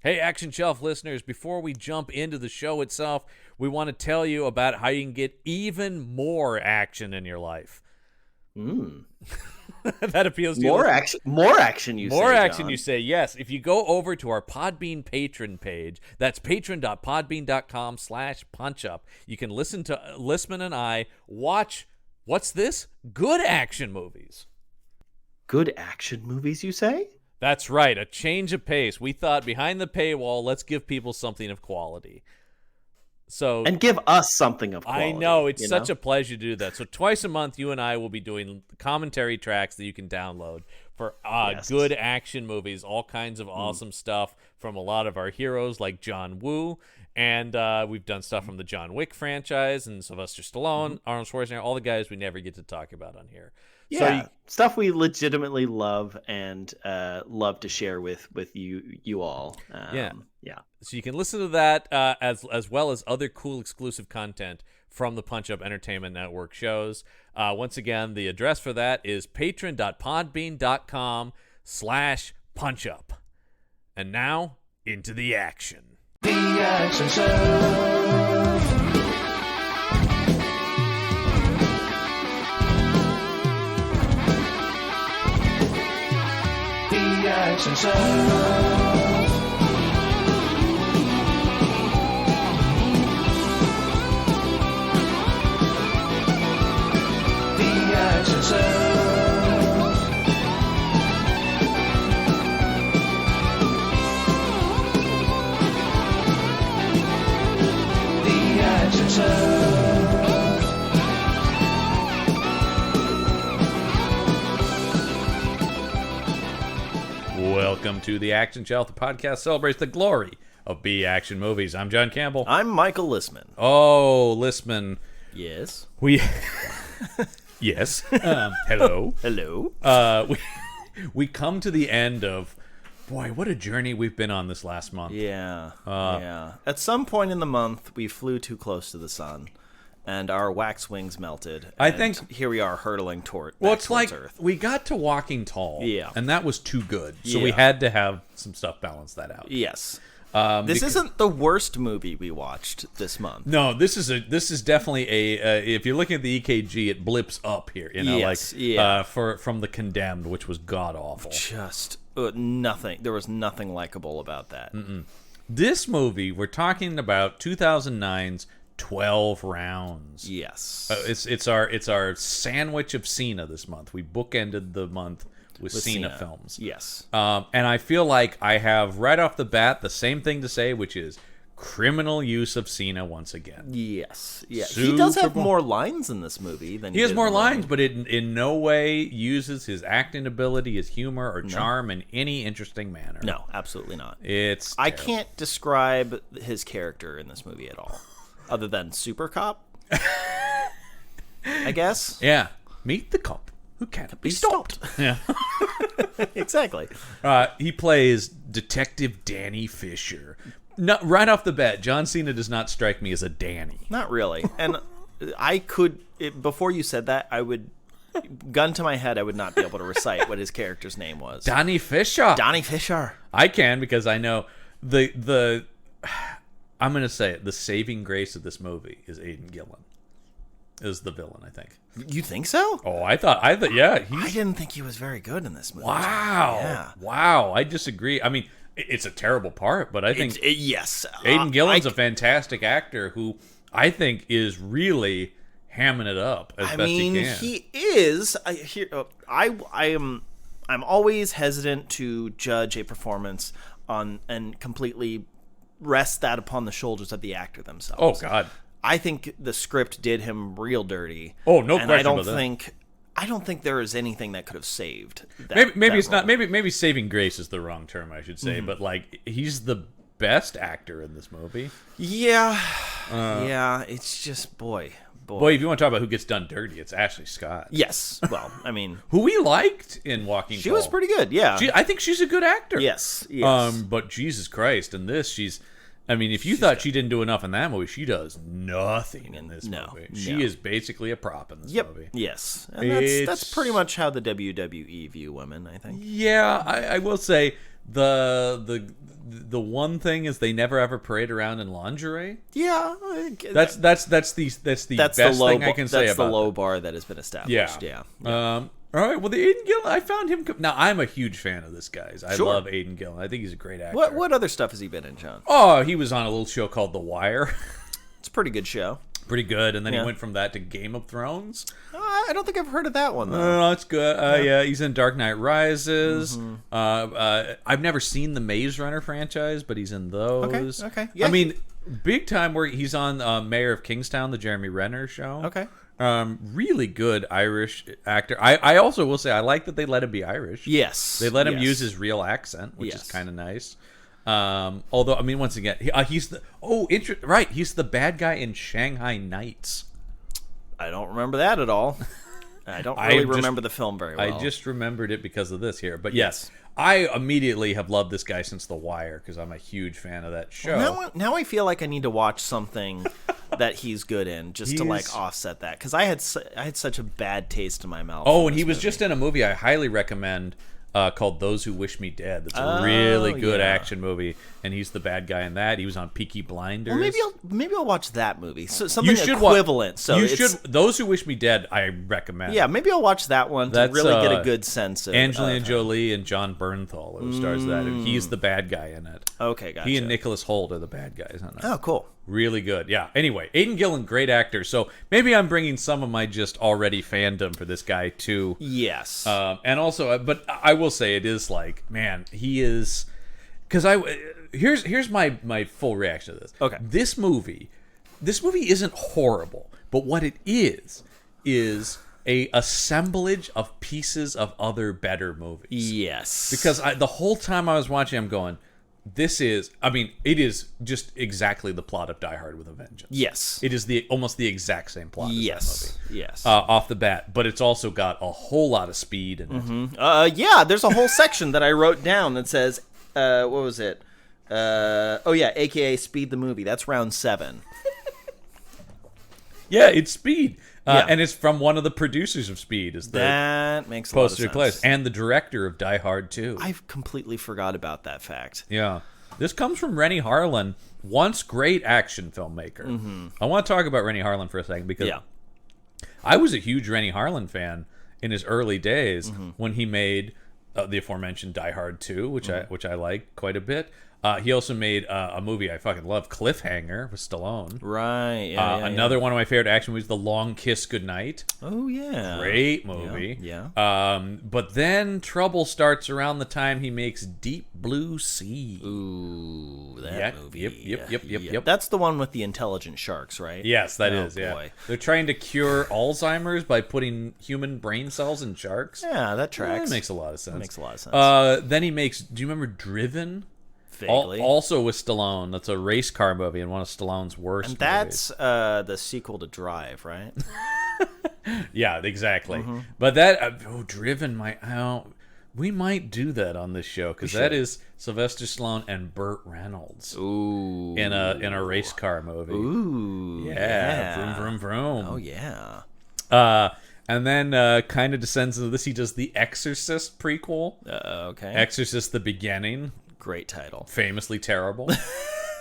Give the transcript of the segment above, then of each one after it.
Hey, Action Shelf listeners, before we jump into the show itself, we want to tell you about how you can get even more action in your life. That appeals to you. More action, you say, More action, John. you say, yes. If you go over to our Podbean patron page, that's patron.podbean.com/punchup. You can listen to Lisman and I watch, what's this? Good action movies. Good action movies, you say? That's right, a change of pace. We thought behind the paywall, let's give people something of quality. And give us something of quality. I know, it's such a pleasure to do that. So twice a month, you and I will be doing commentary tracks that you can download for good action movies, all kinds of awesome stuff from a lot of our heroes like John Woo. And we've done stuff from the John Wick franchise and Sylvester Stallone, Arnold Schwarzenegger, all the guys we never get to talk about on here. Yeah, stuff we legitimately love and love to share with you all. Yeah. So you can listen to that as well as other cool exclusive content from the Punch Up Entertainment Network shows. Once again, the address for that is patron.podbean.com/punchup. And now, into the action. The Action Show. The Action Show. Welcome to the Action Shelf. The podcast celebrates the glory of B action movies. I'm John Campbell. I'm Michael Lisman. Oh, Lisman. Yes. Yes. Hello. Hello. We come to the end of, boy, what a journey we've been on this last month. Yeah. At some point in the month, we flew too close to the sun, and our wax wings melted. I think here we are hurtling towards like Earth. we got to Walking Tall, and that was too good, so we Yeah. had to have some stuff balance that out. Yes. This isn't the worst movie we watched this month. No, this is definitely a if you're looking at the EKG, it blips up here. You know, Yes, from The Condemned, which was god awful. Just nothing. There was nothing likable about that. This movie, we're talking about 2009's 12 Rounds. Yes. It's our sandwich of Cena this month. We bookended the month with Cena films. Yes. And I feel like I have right off the bat the same thing to say, which is criminal use of Cena once again. Yes. Yeah. He does have more lines in this movie than he has more lines, but it in no way uses his acting ability, his humor, or charm in any interesting manner. No, absolutely not. It's I terrible. can't describe his character in this movie at all, other than Super Cop. I guess. Yeah. Meet the cop who can't be stopped. Yeah. Exactly. He plays Detective Danny Fisher. No, right off the bat, John Cena does not strike me as a Danny. Not really. And before you said that, I would, gun to my head, I would not be able to recite what his character's name was. Danny Fisher. Danny Fisher. I can because I know the I'm going to say it, the saving grace of this movie is Aidan Gillen. Is the villain, I think. You think so? Oh, I thought, yeah. I didn't think he was very good in this movie. Wow. Yeah. Wow. I disagree. I mean, it's a terrible part, but I think yes. Aidan Gillen's a fantastic actor who I think is really hamming it up as best he can. He is. I'm always hesitant to judge a performance on and completely rest that upon the shoulders of the actor themselves. Oh, God. I think the script did him real dirty. Oh, no question about that. I don't think there is anything that could have saved that. Maybe it's not. Maybe saving grace is the wrong term, I should say. But like, he's the best actor in this movie. Yeah, yeah. It's just boy. If you want to talk about who gets done dirty, it's Ashley Scott. Yes. Well, I mean, who we liked in Walking Tall. She was pretty good. Yeah. I think she's a good actor. Yes. But Jesus Christ, in this, she's. I mean, if you thought she didn't do enough in that movie, she does nothing in this movie. She is basically a prop in this movie. Yes. And that's pretty much how the WWE view women, I think. Yeah, I will say The one thing is they never ever parade around in lingerie. Yeah, That's the best thing I can say about that's the low bar that has been established. Yeah. Yeah. All right. Well, the Aiden Gillen, I found him. Now, I'm a huge fan of this guy. I Sure. love Aiden Gillen. I think he's a great actor. What other stuff has he been in, John? Oh, he was on a little show called The Wire. It's a pretty good show. Pretty good. And then he Yeah. went from that to Game of Thrones. I don't think I've heard of that one though. No, it's good. Yeah, he's in Dark Knight Rises. I've never seen the Maze Runner franchise, but he's in those. Okay. Yeah. I mean, big time where he's on Mayor of Kingstown, the Jeremy Renner show. Okay. Really good Irish actor. I also will say I like that they let him be Irish. Yes. They let him Yes. use his real accent, which is Yes. kind of nice. Although, I mean, once again, he's the he's the bad guy in Shanghai Nights. I don't remember that at all. I don't really remember the film very well. I just remembered it because of this here. But yes, I immediately have loved this guy since The Wire because I'm a huge fan of that show. Now I feel like I need to watch something that he's good in just to like offset that because I had such a bad taste in my mouth. Oh, and he was just in a movie I highly recommend called Those Who Wish Me Dead. It's a really good action movie, and he's the bad guy in that. He was on Peaky Blinders. Well, maybe I'll watch that movie. So something equivalent. So you should. Those Who Wish Me Dead, I recommend. Yeah, maybe I'll watch that one to really get a good sense of Angelina Jolie and John Bernthal, who stars that, and he's the bad guy in it. Okay, gotcha. He and Nicholas Hoult are the bad guys in it. Oh, cool. Really good. Yeah. Anyway, Aiden Gillen, great actor. So maybe I'm bringing some of my just already fandom for this guy too. Yes. And also, but I will say it is like, man, he is. Because here's my full reaction to this. Okay. This movie isn't horrible, but what it is a assemblage of pieces of other better movies. Yes. Because the whole time I was watching, I'm going, it is just exactly the plot of Die Hard with a Vengeance. Yes. It is almost the exact same plot as that movie. Yes. Off the bat, but it's also got a whole lot of speed in it. Yeah, there's a whole section that I wrote down that says, what was it? AKA Speed the Movie. That's round 7. Yeah, it's Speed. Yeah. And it's from one of the producers of Speed. That makes a lot of poster sense. class, and the director of Die Hard 2. I've completely forgot about that fact. Yeah. This comes from Rennie Harlin, once great action filmmaker. I want to talk about Rennie Harlin for a second because I was a huge Rennie Harlin fan in his early days when he made the aforementioned Die Hard 2, which I liked quite a bit. He also made a movie I fucking love, Cliffhanger, with Stallone. Right. Another one of my favorite action movies, The Long Kiss Goodnight. Oh, yeah. Great movie. Yeah. But then trouble starts around the time he makes Deep Blue Sea. Ooh, that movie. Yep. That's the one with the intelligent sharks, right? Yes, that is. Boy. Yeah. They're trying to cure Alzheimer's by putting human brain cells in sharks. Yeah, that tracks. That makes a lot of sense. Then he makes, do you remember Driven? Vaguely. Also with Stallone. That's a race car movie and one of Stallone's worst And that's the sequel to Drive, right? Yeah, exactly. But Driven we might do that on this show because that is Sylvester Stallone and Burt Reynolds. Ooh. In a race car movie. Ooh. Yeah. Vroom, vroom, vroom. Oh, yeah. And then kind of descends into this. He does the Exorcist prequel. Okay. Exorcist: The Beginning. Great title. Famously terrible.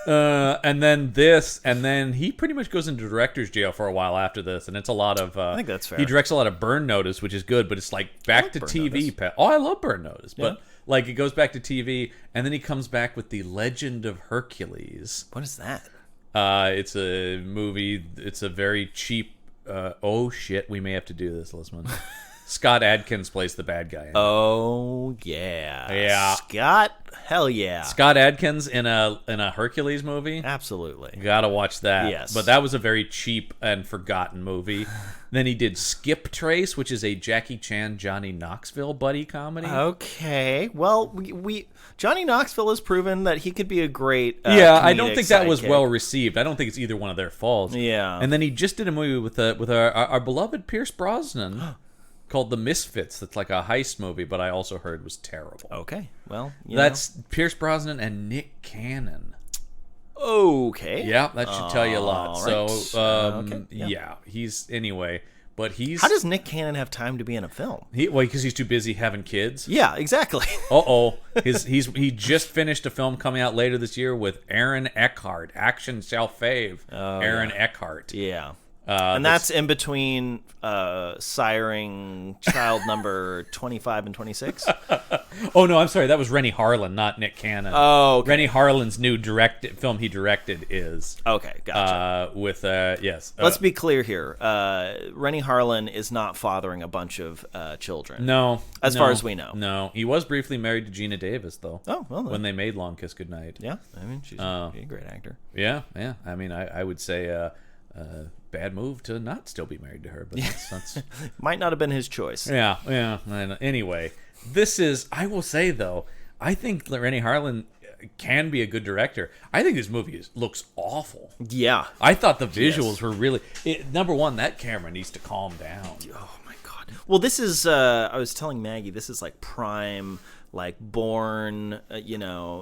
And then this, and then he pretty much goes into director's jail for a while after this, and it's a lot of. I think that's fair. He directs a lot of Burn Notice, which is good, but it's like back to TV. I love Burn Notice, but like it goes back to TV, and then he comes back with The Legend of Hercules. What is that? It's a movie. It's a very cheap. Oh shit, we may have to do this, Lisman. Scott Adkins plays the bad guy. Oh yeah. Yeah. Scott, hell yeah. Scott Adkins in a Hercules movie. Absolutely. Gotta watch that. Yes. But that was a very cheap and forgotten movie. Then he did Skip Trace, which is a Jackie Chan, Johnny Knoxville buddy comedy. Okay. Well, we Johnny Knoxville has proven that he could be a great I don't think that was sidekick. well received. I don't think it's either one of their faults. Yeah. And then he just did a movie with our beloved Pierce Brosnan called The Misfits. That's like a heist movie, but I also heard was terrible. Okay. Well, that's Pierce Brosnan and Nick Cannon. Okay. Yeah, that should tell you a lot. All right. So, Okay, yeah. yeah, he's anyway. but he's How does Nick Cannon have time to be in a film? because he's too busy having kids. Yeah, exactly. He just finished a film coming out later this year with Aaron Eckhart. Action shall fave. Aaron Eckhart. Yeah. And that's in between siring child number 25 and 26. Oh no, I'm sorry. That was Rennie Harlan, not Nick Cannon. Oh, okay. Rennie Harlan's new film he directed is Okay, gotcha. Yes. Let's be clear here. Rennie Harlan is not fathering a bunch of children. No, As far as we know. No, he was briefly married to Gina Davis though. Oh, well then. When they made Long Kiss Goodnight. Yeah, I mean she's a great actor. Yeah. I mean, I would say bad move to not still be married to her, but that's Might not have been his choice. yeah. And anyway, I will say though, I think Rennie Harlan can be a good director. I think this movie looks awful. Yeah. I thought the visuals were really number one. That camera needs to calm down. Oh my god. Well, this is I was telling Maggie, this is like prime, like Bourne,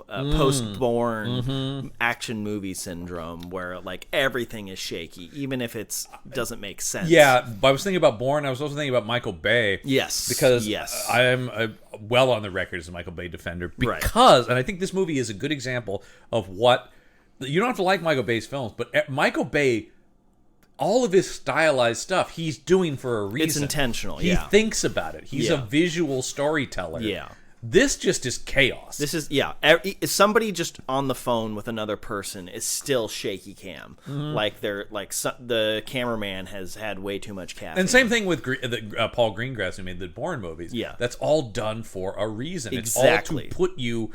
post-Bourne action movie syndrome, where like everything is shaky, even if it doesn't make sense. Yeah, I was thinking about Bourne. I was also thinking about Michael Bay. Yes, because yes. I am well on the record as a Michael Bay defender. Because, and I think this movie is a good example of what you don't have to like Michael Bay's films, but Michael Bay. All of his stylized stuff, he's doing for a reason. It's intentional. He thinks about it. He's a visual storyteller. Yeah. This just is chaos. This is somebody just on the phone with another person is still shaky cam. Like they're like the cameraman has had way too much caffeine. And same thing with Paul Greengrass, who made the Bourne movies. Yeah, that's all done for a reason. Exactly. It's all to put you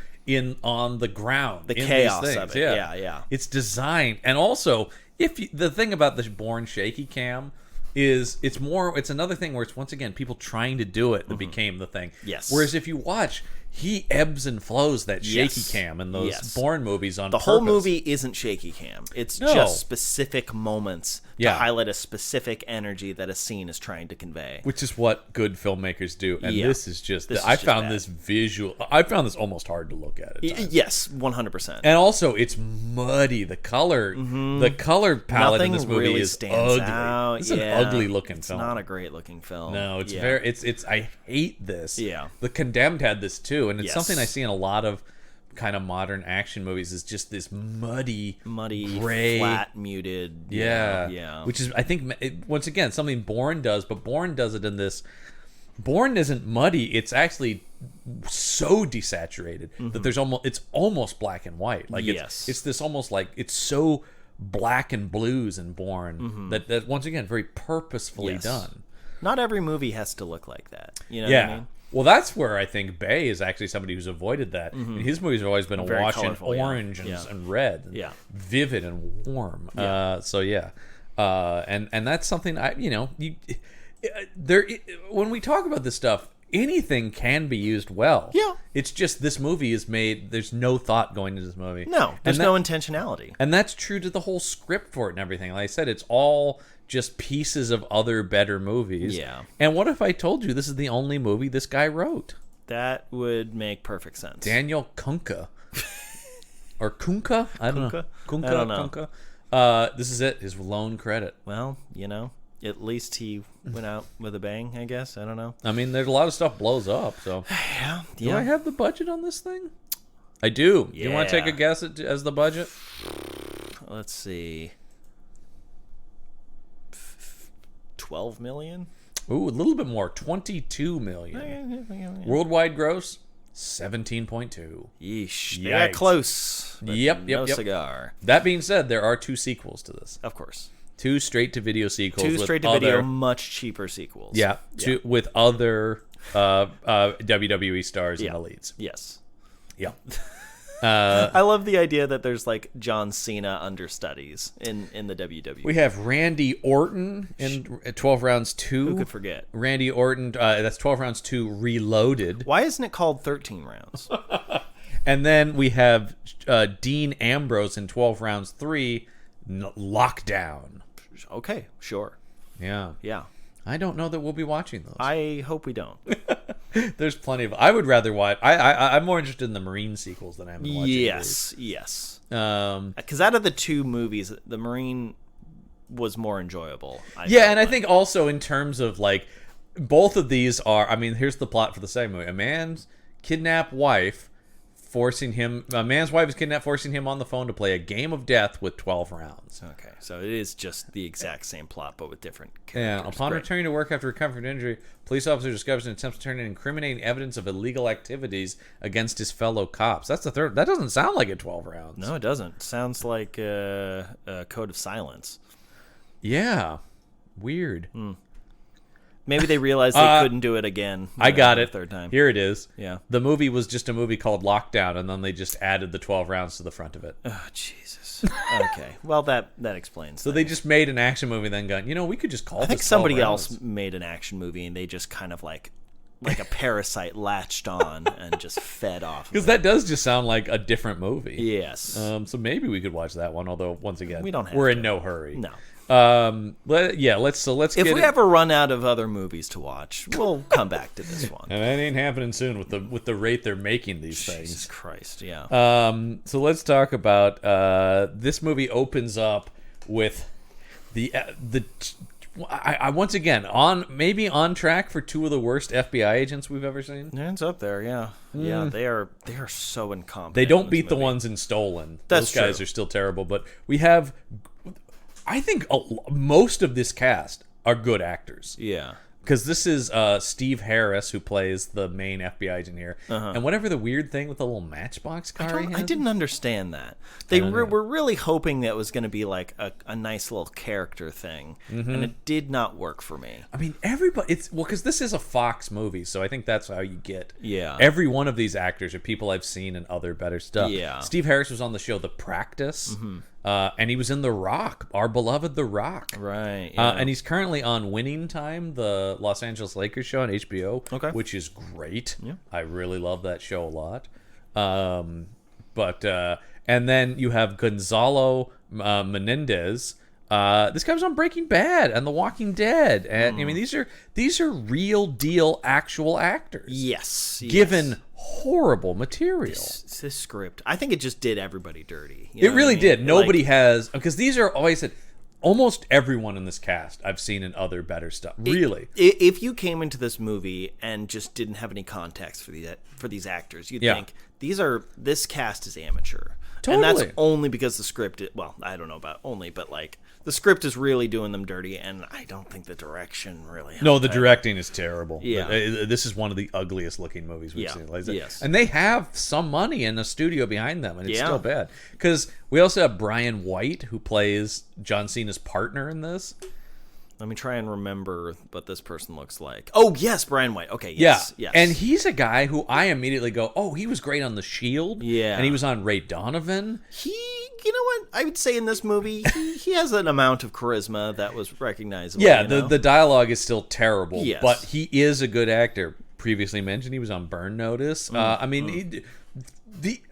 on the ground. The chaos of it. Yeah. It's designed, and also the thing about the Bourne shaky cam is it's another thing where it's once again people trying to do it that became the thing. Yes. Whereas if you watch, he ebbs and flows that shaky cam in those Bourne movies on the purpose. whole movie isn't shaky cam. It's just specific moments to highlight a specific energy that a scene is trying to convey. Which is what good filmmakers do. And this is just I found this almost hard to look at it. Yes, 100%. And also it's muddy. The color palette in this movie really is stands ugly. Out. It's an ugly looking film. It's not a great looking film. No, it's it's I hate this. Yeah. The Condemned had this too, and it's something I see in a lot of kind of modern action movies is just this muddy, gray, flat, muted. Yeah. Which is, I think, once again, something Bourne does, but Bourne does it in this. Bourne isn't muddy; it's actually so desaturated that it's almost black and white. Like it's this almost like it's so black and blues in Bourne that once again very purposefully done. Not every movie has to look like that. You know what I mean? Well, that's where I think Bay is actually somebody who's avoided that. His movies have always been Very awash in colorful, orange and red, and vivid and warm. And that's something when we talk about this stuff, anything can be used well. Yeah, it's just this movie is made. There's no thought going into this movie. No, there's no intentionality, and that's true to the whole script for it and everything. Like I said, it's all just pieces of other better movies. Yeah. And what if I told you this is the only movie this guy wrote? That would make perfect sense. Daniel Kunka. Or Kunka? I don't know. Kunka, I don't know. Kunka. This is it. His lone credit. Well, at least he went out with a bang, I guess. I don't know. I mean, there's a lot of stuff blows up, so. Yeah. Do I have the budget on this thing? I do. Yeah. You want to take a guess as the budget? Let's see. 12 million? Ooh, a little bit more. 22 million. Worldwide gross, 17.2. Yeesh. They got close. Yep. Cigar. That being said, there are 2 sequels to this. Of course. 2 straight-to-video sequels. 2 straight-to-video, much cheaper sequels. Yeah. With other WWE stars and elites. Yes. Yeah. I love the idea that there's like John Cena understudies in the WWE. We have Randy Orton in 12 Rounds 2. Who could forget? Randy Orton, that's 12 Rounds 2 Reloaded. Why isn't it called 13 Rounds? And then we have Dean Ambrose in 12 Rounds 3 Lockdown. Okay, sure. Yeah. Yeah. I don't know that we'll be watching those. I hope we don't. There's plenty of. I would rather watch. I'm more interested in the Marine sequels than I am in watching. Yes. Because out of the 2 movies, the Marine was more enjoyable. I think also in terms of like both of these are. I mean, here's the plot for the second movie: a man's kidnapped wife. A man's wife is kidnapped, forcing him on the phone to play a game of death with 12 rounds. Okay, so it is just the exact same plot, but with different characters. Yeah, upon returning to work after recovering from injury, police officer discovers and attempts to turn in incriminating evidence of illegal activities against his fellow cops. That's the third. That doesn't sound like 12 rounds. No, it doesn't. Sounds like a Code of Silence. Yeah, weird. Maybe they realized they couldn't do it again. I got it. Third time. Here it is. Yeah. The movie was just a movie called Lockdown, and then they just added the 12 rounds to the front of it. Oh, Jesus. Okay. Well, that explains. So they just made an action movie, then gone, we could just call it. I think somebody else made an action movie, and they just kind of like a parasite latched on and just fed off. Because that does just sound like a different movie. Yes. So maybe we could watch that one. Although once again, we're in no hurry. No. Let's if we ever run out of other movies to watch, we'll come back to this one. And that ain't happening soon with the rate they're making these Jesus things. Jesus Christ, yeah. So let's talk about this movie opens up with I once again on track for two of the worst FBI agents we've ever seen. It's up there, yeah. Yeah, they are so incompetent. They don't beat the ones in Stolen. Those guys true. Are still terrible, but we have. I think most of this cast are good actors. Yeah. Because this is Steve Harris, who plays the main FBI agent here. And whatever the weird thing with the little matchbox car I didn't understand that. They were really hoping that was going to be like a nice little character thing. And it did not work for me. I mean, everybody... because this is a Fox movie, so I think that's how you get... Yeah. Every one of these actors are people I've seen in other better stuff. Yeah. Steve Harris was on the show The Practice. And he was in The Rock, our beloved The Rock. Right. Yeah. And he's currently on Winning Time, the Los Angeles Lakers show on HBO, which is great. Yeah. I really love that show a lot. And then you have Gonzalo Menendez. This guy was on Breaking Bad and The Walking Dead, and I mean these are real deal actual actors. Yes. Given horrible material. This script, I think it just did everybody dirty. It really did. Nobody has, because these are always almost everyone in this cast I've seen in other better stuff. Really, if you came into this movie and just didn't have any context for these actors, you'd think this cast is amateur. Totally. And that's only because the script, I don't know about only, but like the script is really doing them dirty, and I don't think the direction really helped. No, the directing is terrible. Yeah. This is one of the ugliest looking movies we've seen. Yes. And they have some money in a studio behind them, and it's still bad. Because we also have Brian White, who plays John Cena's partner in this. Let me try and remember what this person looks like. Oh, yes, Brian White. Okay, yes. Yeah. And he's a guy who I immediately go, oh, he was great on The Shield. Yeah. And he was on Ray Donovan. You know what? I would say in this movie, he has an amount of charisma that was recognizable. Yeah, the dialogue is still terrible, yes. but he is a good actor. Previously mentioned, he was on Burn Notice.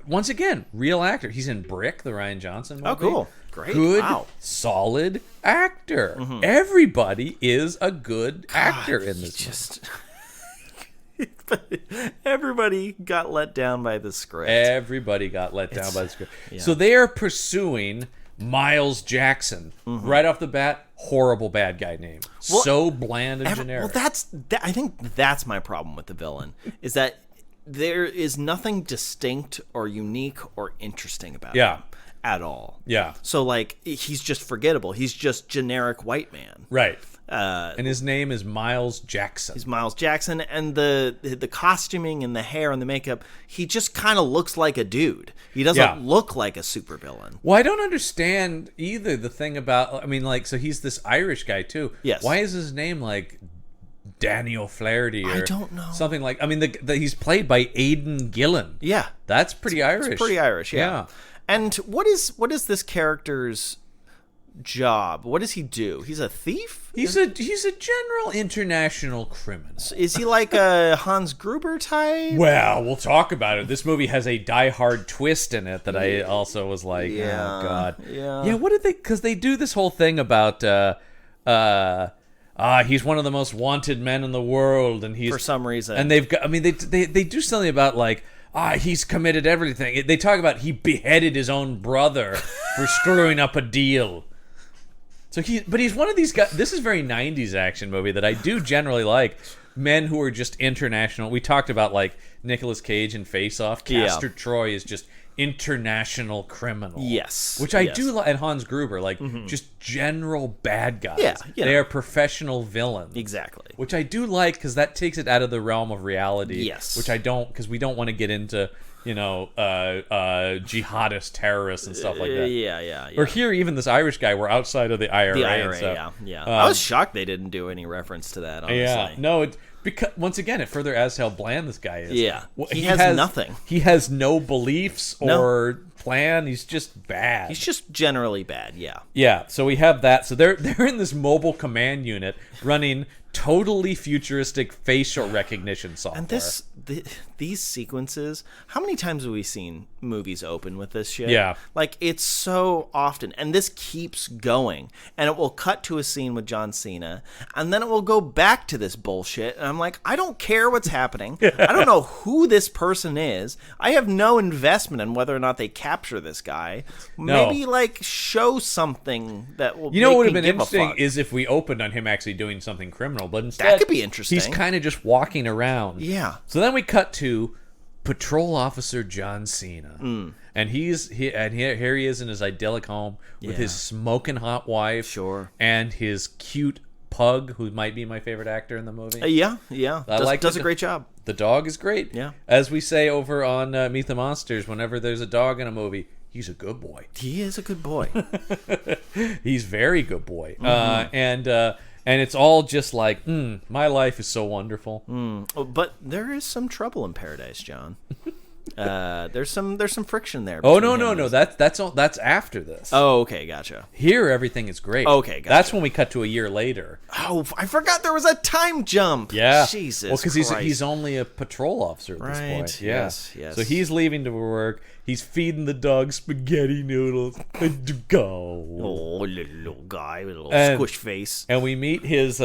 Once again, real actor. He's in Brick, the Rian Johnson movie. Oh, cool. Great. Good, wow. solid actor. Everybody is a good actor in this Everybody got let down by the script. Everybody got let down by the script. Yeah. So they are pursuing Miles Jackson. Right off the bat, horrible bad guy name. So bland and generic. Well, I think that's my problem with the villain, is that there is nothing distinct or unique or interesting about him at all. Yeah. So, like, he's just forgettable. He's just generic white man. Right. And his name is Miles Jackson. He's Miles Jackson, and the costuming and the hair and the makeup, he just kind of looks like a dude. He doesn't look like a supervillain. Well, I don't understand either the thing about, so he's this Irish guy too. Yes. Why is his name like Daniel Flaherty or I don't know. something like, he's played by Aidan Gillen. Yeah. That's pretty Irish. It's pretty Irish, yeah. And what is this character's job? What does he do? He's a thief? He's a general international criminal. Is he like a Hans Gruber type? Well, we'll talk about it. This movie has a die-hard twist in it that I also was like, oh god. Yeah, what did they, because they do this whole thing about he's one of the most wanted men in the world, and he's, for some reason. And they've got, they do something about like, he's committed everything. They talk about he beheaded his own brother for screwing up a deal. So he's one of these guys. This is very 90s action movie that I do generally like. Men who are just international. We talked about like Nicolas Cage in Face Off. Castor Troy is just international criminal. Yes. Which I do like. And Hans Gruber, like just general bad guys. Yeah, They are professional villains. Exactly. Which I do like because that takes it out of the realm of reality. Yes. Which I don't, because we don't want to get into, jihadist terrorists and stuff like that. Yeah. Or here, even this Irish guy, we're outside of the IRA. The IRA, and stuff. yeah. I was shocked they didn't do any reference to that, honestly. Yeah, no, it's because once again, it further adds how bland this guy is. Yeah, Well, he has nothing. He has no beliefs or plan. He's just bad. He's just generally bad, yeah. Yeah, so we have that. So they're in this mobile command unit running totally futuristic facial recognition software. And these sequences, how many times have we seen movies open with this shit? Yeah. Like, it's so often. And this keeps going. And it will cut to a scene with John Cena, and then it will go back to this bullshit. And I'm like, I don't care what's happening. I don't know who this person is. I have no investment in whether or not they capture this guy. No. Maybe, like, show something that will You know what would make have me been give a interesting fuck. is if we opened on him actually doing something criminal, but instead That could be interesting. He's kind of just walking around. Yeah. So then we cut to Patrol Officer John Cena, and here he is in his idyllic home with his smoking hot wife, Sure, and his cute pug, who might be my favorite actor in the movie. Yeah. Does a the- great job. The dog is great. Yeah. As we say over on Meet the Monsters, whenever there's a dog in a movie, he's a good boy. He is a good boy. He's very good boy. And it's all just like, my life is so wonderful. But there is some trouble in paradise, John. There's some friction there. Oh between no. him and That's after this. Oh, okay, gotcha. Here, everything is great. Okay, gotcha. That's when we cut to a year later. Oh, I forgot there was a time jump. Yeah. Jesus. Well, because Christ. he's only a patrol officer at this Right, point. Yeah. yes. So he's leaving to work. He's feeding the dog spaghetti noodles. Go. Oh, little guy with a little And- squish face. And we meet his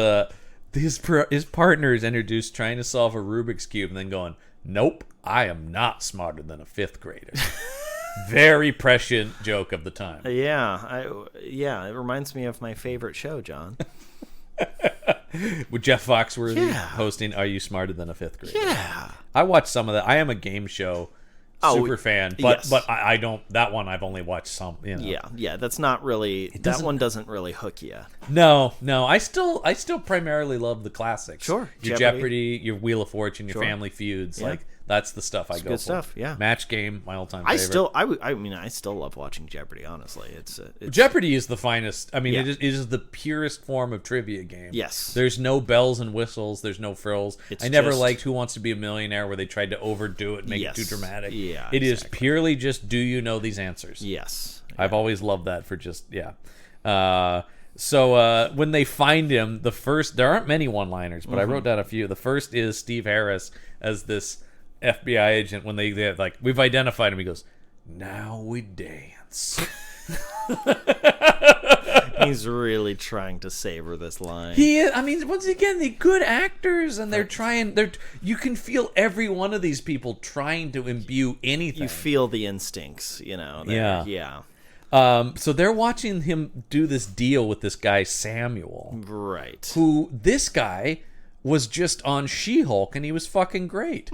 partner is introduced trying to solve a Rubik's Cube and then going, nope, I am not smarter than a fifth grader. Very prescient joke of the time. Yeah, it reminds me of my favorite show, John. With Jeff Foxworthy Yeah. hosting Are You Smarter Than a Fifth Grader? Yeah. I watched some of that. I am a game show super fan, but yes. I don't. That one I've only watched some. Yeah, that's not really. That one doesn't really hook you. No. I still primarily love the classics. Sure. Your Jeopardy, your Wheel of Fortune, your Family Feuds. Yeah. Like that's the stuff I go good for. stuff, yeah. Match Game, my all-time I favorite. I still love watching Jeopardy. Honestly, it's Jeopardy is the finest. I mean, Yeah. it is the purest form of trivia game. Yes. There's no bells and whistles. There's no frills. It's I never just- liked Who Wants to Be a Millionaire, where they tried to overdo it and make Yes. it too dramatic. Yeah, It is exactly. purely just, do you know these answers? yes. I've always loved that for just, So when they find him, there aren't many one-liners, but I wrote down a few. The first is Steve Harris as this FBI agent when they're like, we've identified him. He goes, now we dance. He's really trying to savor this line. He is, I mean, once again, they're good actors, and they're trying. You can feel every one of these people trying to imbue anything. You feel the instincts, Yeah. So they're watching him do this deal with this guy Samuel, Right. who this guy was just on She-Hulk, and he was fucking great.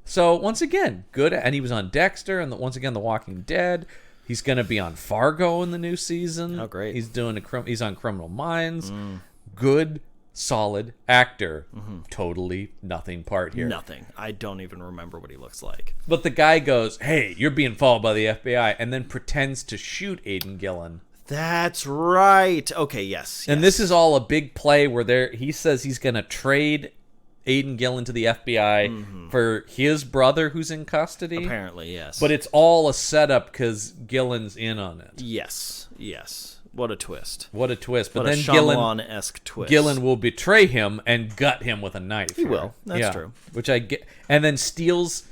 So once again, good, and he was on Dexter, and once again, The Walking Dead. He's going to be on Fargo in the new season. Oh, great. He's he's on Criminal Minds. Good, solid actor. Totally nothing part here. Nothing. I don't even remember what he looks like. But the guy goes, "Hey, you're being followed by the FBI," and then pretends to shoot Aidan Gillen. That's right. Okay, yes. And this is all a big play where he says he's going to trade Aidan Gillen to the FBI for his brother who's in custody. Apparently, yes. But it's all a setup because Gillen's in on it. Yes. What a twist. What a twist. But What then a Shyamalan-esque twist. Gillen will betray him and gut him with a knife. He will. That's true. Which I get. And then steals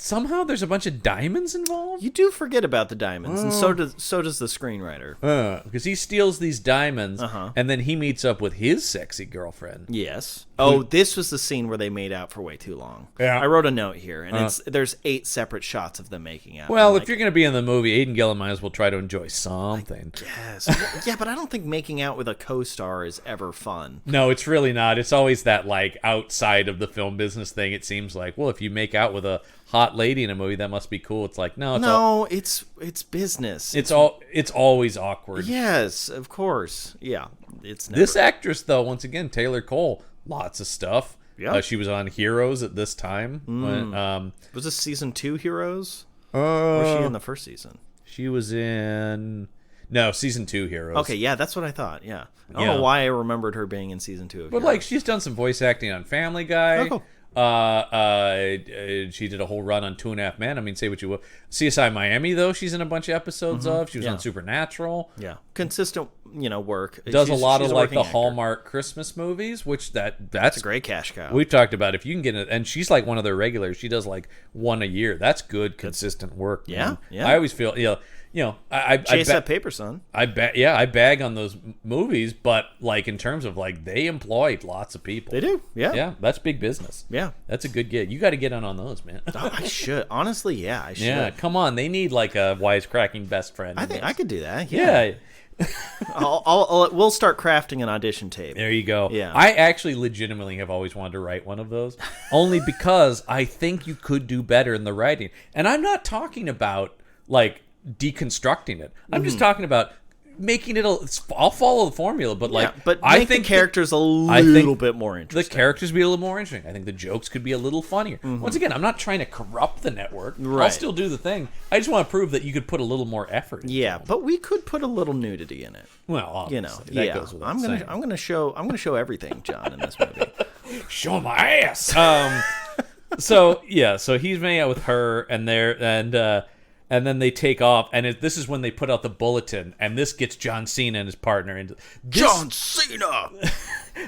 somehow there's a bunch of diamonds involved. You do forget about the diamonds, and so does the screenwriter. Because he steals these diamonds, Uh-huh. and then he meets up with his sexy girlfriend. Yes. Oh, this was the scene where they made out for way too long. Yeah. I wrote a note here, and there's 8 separate shots of them making out. Well, I'm if you're going to be in the movie, Aidan Gillen might as well try to enjoy something. yes, yeah, but I don't think making out with a co-star is ever fun. No, it's really not. It's always that, like, outside of the film business thing. It seems like, well, if you make out with a hot lady in a movie, that must be cool. It's like, no, it's business. it's always awkward. Yes, of course. Yeah, it's never. This actress, though, once again, Taylor Cole, lots of stuff. Yeah. She was on Heroes at this time. When, Was this season 2 Heroes? Or was she in the first season? she was in season 2 Heroes. Okay, yeah, that's what I thought. Yeah, I don't know why I remembered her being in season 2 of But Heroes. like, she's done some voice acting on Family Guy. Oh, cool. She did a whole run on 2.5 Men. I mean, say what you will. CSI Miami, though, she's in a bunch of episodes of. She was on Supernatural. Yeah, consistent, work. Does a lot she's of like working the actor. Hallmark Christmas movies, which that's It's a great cash cow. We've talked about if you can get it, and she's like one of their regulars. She does like one a year. That's good, consistent work. Yeah, man. yeah. I always feel I Chase that paper, son. I bag on those movies, but like in terms of like they employed lots of people. They do. Yeah. Yeah, that's big business. Yeah. That's a good gig. You got to get on those, man. Oh, I should. Honestly, yeah, I should. Yeah, come on. They need like a wisecracking best friend. I in think this. I could do that. Yeah. Yeah. We'll start crafting an audition tape. There you go. Yeah. I actually legitimately have always wanted to write one of those, only because I think you could do better in the writing. And I'm not talking about like deconstructing it. I'm just talking about making it I'll follow the formula, but like but I make think the characters a I think little bit more the interesting. characters be a little more interesting. I think the jokes could be a little funnier. Once again, I'm not trying to corrupt the network. I'll Right. still do the thing. I just want to prove that you could put a little more effort into Yeah, it. but we could put a little nudity in it. Well, obviously, that yeah. goes without I'm saying. gonna show everything, John, in this movie. Show my ass. So he's hanging out with her, and then they take off, and this is when they put out the bulletin, and this gets John Cena and his partner into John Cena.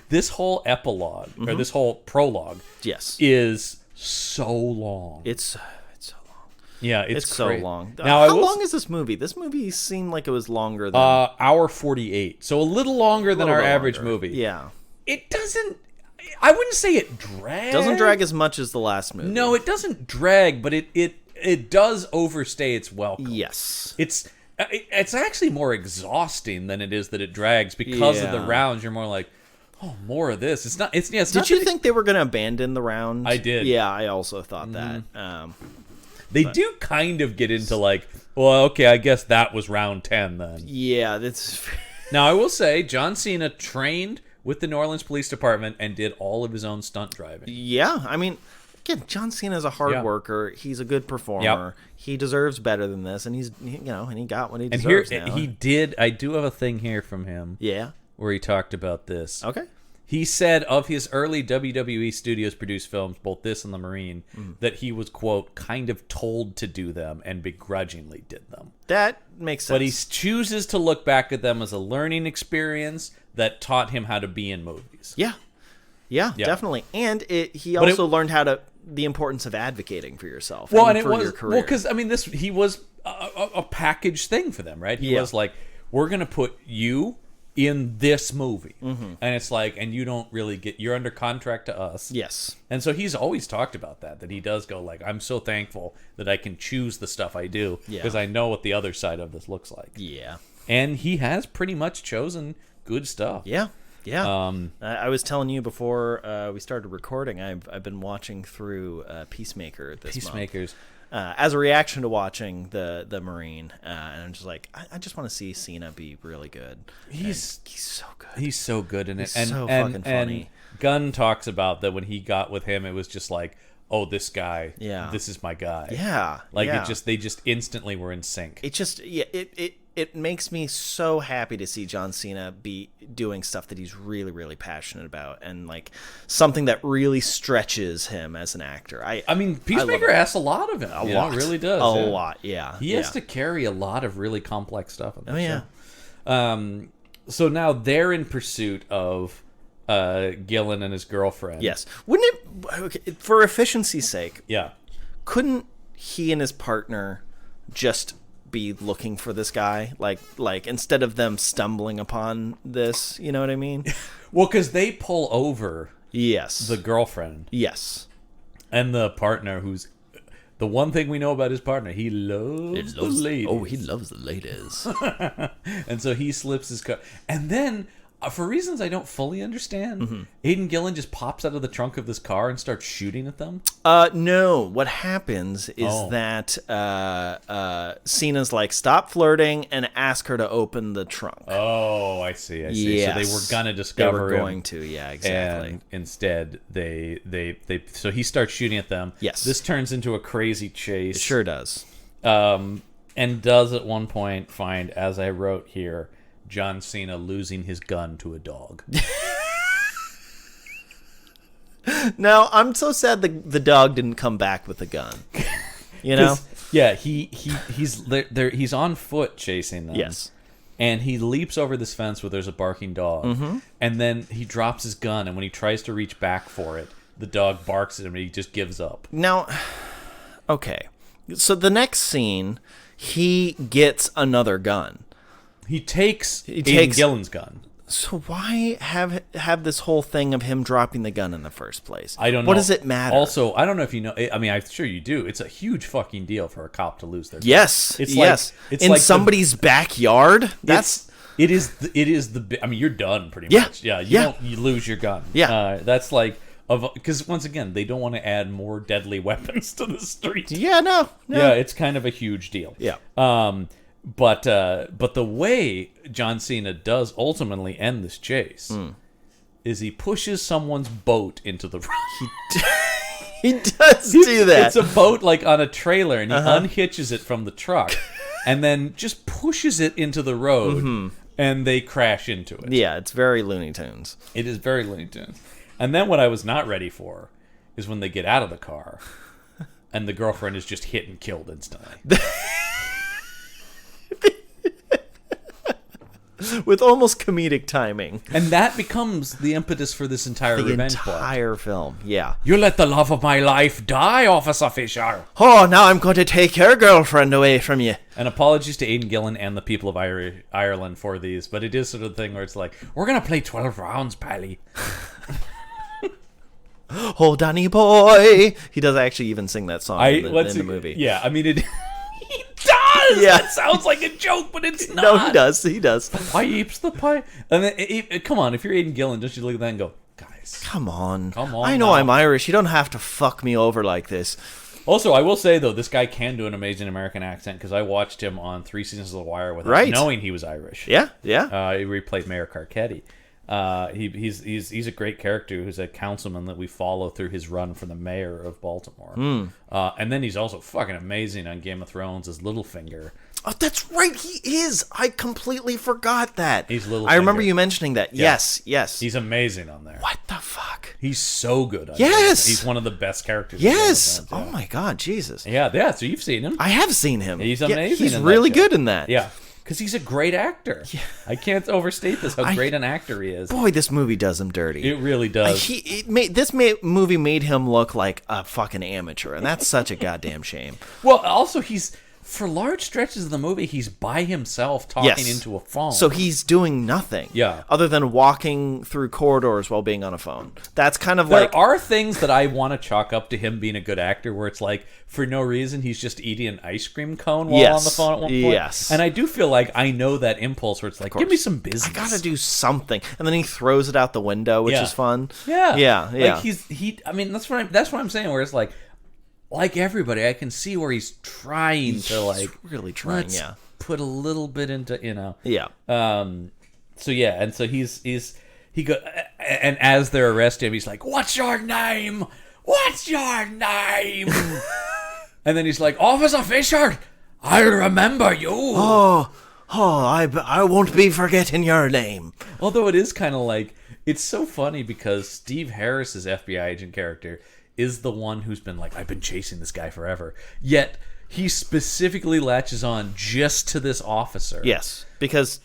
This whole epilogue or this whole prologue, Yes, is so long. it's so long. Yeah, It's so great. long. Now, How long is this movie? This movie seemed like it was longer than hour 48, so a little longer than little our bit average longer. movie. Yeah, It doesn't. I wouldn't say it drags. doesn't drag as much as the last movie. No, it doesn't drag, but it does overstay its welcome. Yes. It's actually more exhausting than it is that it drags because of the Yeah. rounds. You're more like, oh, more of this. It's not. It's Did not you that think they were going to abandon the round? I did. Yeah, I also thought that. they do kind of get into like, well, okay, I guess that was round 10 then. Yeah, that's. Now I will say, John Cena trained with the New Orleans Police Department and did all of his own stunt driving. Yeah, I mean, again, John Cena's a hard Yeah. worker. He's a good performer. He deserves better than this, and and he got what he And here deserves now. he did. I do have a thing here from him Yeah. where he talked about this. Okay. He said of his early WWE Studios produced films, both this and The Marine, that he was, quote, kind of told to do them and begrudgingly did them. That makes sense. But he chooses to look back at them as a learning experience that taught him how to be in movies. Yeah. Yeah, Yeah. definitely. And he But also learned the importance of advocating for yourself Well, and and it for was your career. well because I mean he was a package thing for them, right? He Yeah. was like, we're gonna put you in this movie, and it's like, and you don't really you're under contract to us. Yes. And so he's always talked about that he does go like, I'm so thankful that I can choose the stuff I do Yeah. because I know what the other side of this looks like. Yeah. And he has pretty much chosen good stuff. Yeah. Yeah. I was telling you before we started recording, I've been watching through Peacemaker this month. Peacemakers. As a reaction to watching the Marine, and I'm just like, I just want to see Cena be really good. He's so good. He's so good in it. He's and so and, fucking funny. And Gunn talks about that when he got with him, it was just like, oh, this guy, Yeah. this is my guy. Yeah, Like yeah. they just instantly were in sync. It just it makes me so happy to see John Cena be doing stuff that he's really, really passionate about, and like something that really stretches him as an actor. I mean, Peacemaker it. asks a lot of him. a you lot, know, it really does. a yeah. lot. Yeah, He yeah. has to carry a lot of really complex stuff. In this Oh yeah. show. So now they're in pursuit of Gillen and his girlfriend. Yes. Wouldn't it? Okay, for efficiency's sake, Yeah. couldn't he and his partner just be looking for this guy? Like instead of them stumbling upon this, you know what I mean? Well, because they pull over Yes. the girlfriend Yes. and the partner, who's the one thing we know about his partner. He loves the ladies. Oh, he loves the ladies. And so he slips his car. And then, for reasons I don't fully understand, Aidan Gillen just pops out of the trunk of this car and starts shooting at them. No. What happens is that Cena's like, stop flirting and ask her to open the trunk. Oh, I see. Yes. So they were gonna discover They were him, going to, yeah, exactly. and instead they so he starts shooting at them. Yes. This turns into a crazy chase. It sure does. And does at one point find, as I wrote here, John Cena losing his gun to a dog. Now, I'm so sad the dog didn't come back with the gun. You know? Yeah, he's there. He's on foot chasing them. Yes. And he leaps over this fence where there's a barking dog, and then he drops his gun. And when he tries to reach back for it, the dog barks at him, and he just gives up. Now, okay. So the next scene, he gets another gun. He takes Aidan Gillen's gun. So why have this whole thing of him dropping the gun in the first place? I don't know. What does it matter? Also, I don't know if you know. I mean, I'm sure you do. It's a huge fucking deal for a cop to lose their gun. Yes. It's yes. Like, it's in like somebody's backyard. That's it is the. I mean, you're done pretty Yeah. much. Yeah. You lose your gun. Yeah. That's like because once again they don't want to add more deadly weapons to the street. yeah. No. Yeah, it's kind of a huge deal. Yeah. But the way John Cena does ultimately end this chase is he pushes someone's boat into the road. He does do that. It's a boat like on a trailer, and he unhitches it from the truck, and then just pushes it into the road, and they crash into it. Yeah, it's very Looney Tunes. It is very Looney Tunes. And then what I was not ready for is when they get out of the car, and the girlfriend is just hit and killed instantly. With almost comedic timing. And that becomes the impetus for this entire The revenge plot. entire film, yeah. You let the love of my life die, Officer Fisher. Oh, now I'm going to take your girlfriend away from you. And apologies to Aidan Gillen and the people of Ireland for these, but it is sort of the thing where it's like, we're going to play 12 rounds, Pally. Oh, Danny boy. He does actually even sing that song in the movie. Yeah, I mean, he does! Yeah. That sounds like a joke, but it's not. No, he does. He does. Pipes the pipe. And then, come on, if you're Aidan Gillen, don't you look at that and go, guys. Come on. I know now. I'm Irish. You don't have to fuck me over like this. Also, I will say, though, this guy can do an amazing American accent because I watched him on 3 seasons of The Wire without knowing he was Irish. Yeah. He replayed Mayor Carcetti. He's a great character who's a councilman that we follow through his run for the mayor of Baltimore. And then he's also fucking amazing on Game of Thrones as Littlefinger. Oh, that's right. He is. I completely forgot that. He's Littlefinger. I remember you mentioning that. Yeah. Yes. He's amazing on there. What the fuck? He's so good on Yes. He's one of the best characters. Yes. in Game of Thrones, Oh my God, Jesus. Yeah. So you've seen him. I have seen him. He's amazing. He's in that really show. good in that. Yeah. Because he's a great actor. Yeah. I can't overstate this, how great an actor he is. Boy, this movie does him dirty. It really does. Movie made him look like a fucking amateur, and that's such a goddamn shame. Well, also, for large stretches of the movie, he's by himself talking into a phone. So he's doing nothing. Yeah. Other than walking through corridors while being on a phone. That's kind of there like... are things that I want to chalk up to him being a good actor, where it's like, for no reason, he's just eating an ice cream cone while on the phone at one point. Yes. And I do feel like I know that impulse where it's like, give me some business. I gotta do something. And then he throws it out the window, which is fun. Yeah. Yeah. Like I mean, that's what I'm saying, where it's like everybody, I can see where he's trying to really trying, let's put a little bit into, Yeah. So yeah, and so he go, and as they're arresting him, he's like, "What's your name? What's your name?" And then he's like, "Officer Fisher, I'll remember you." Oh, I won't be forgetting your name. Although it is kind of like, it's so funny because Steve Harris's FBI agent character is the one who's been like, I've been chasing this guy forever. Yet he specifically latches on just to this officer. Yes, because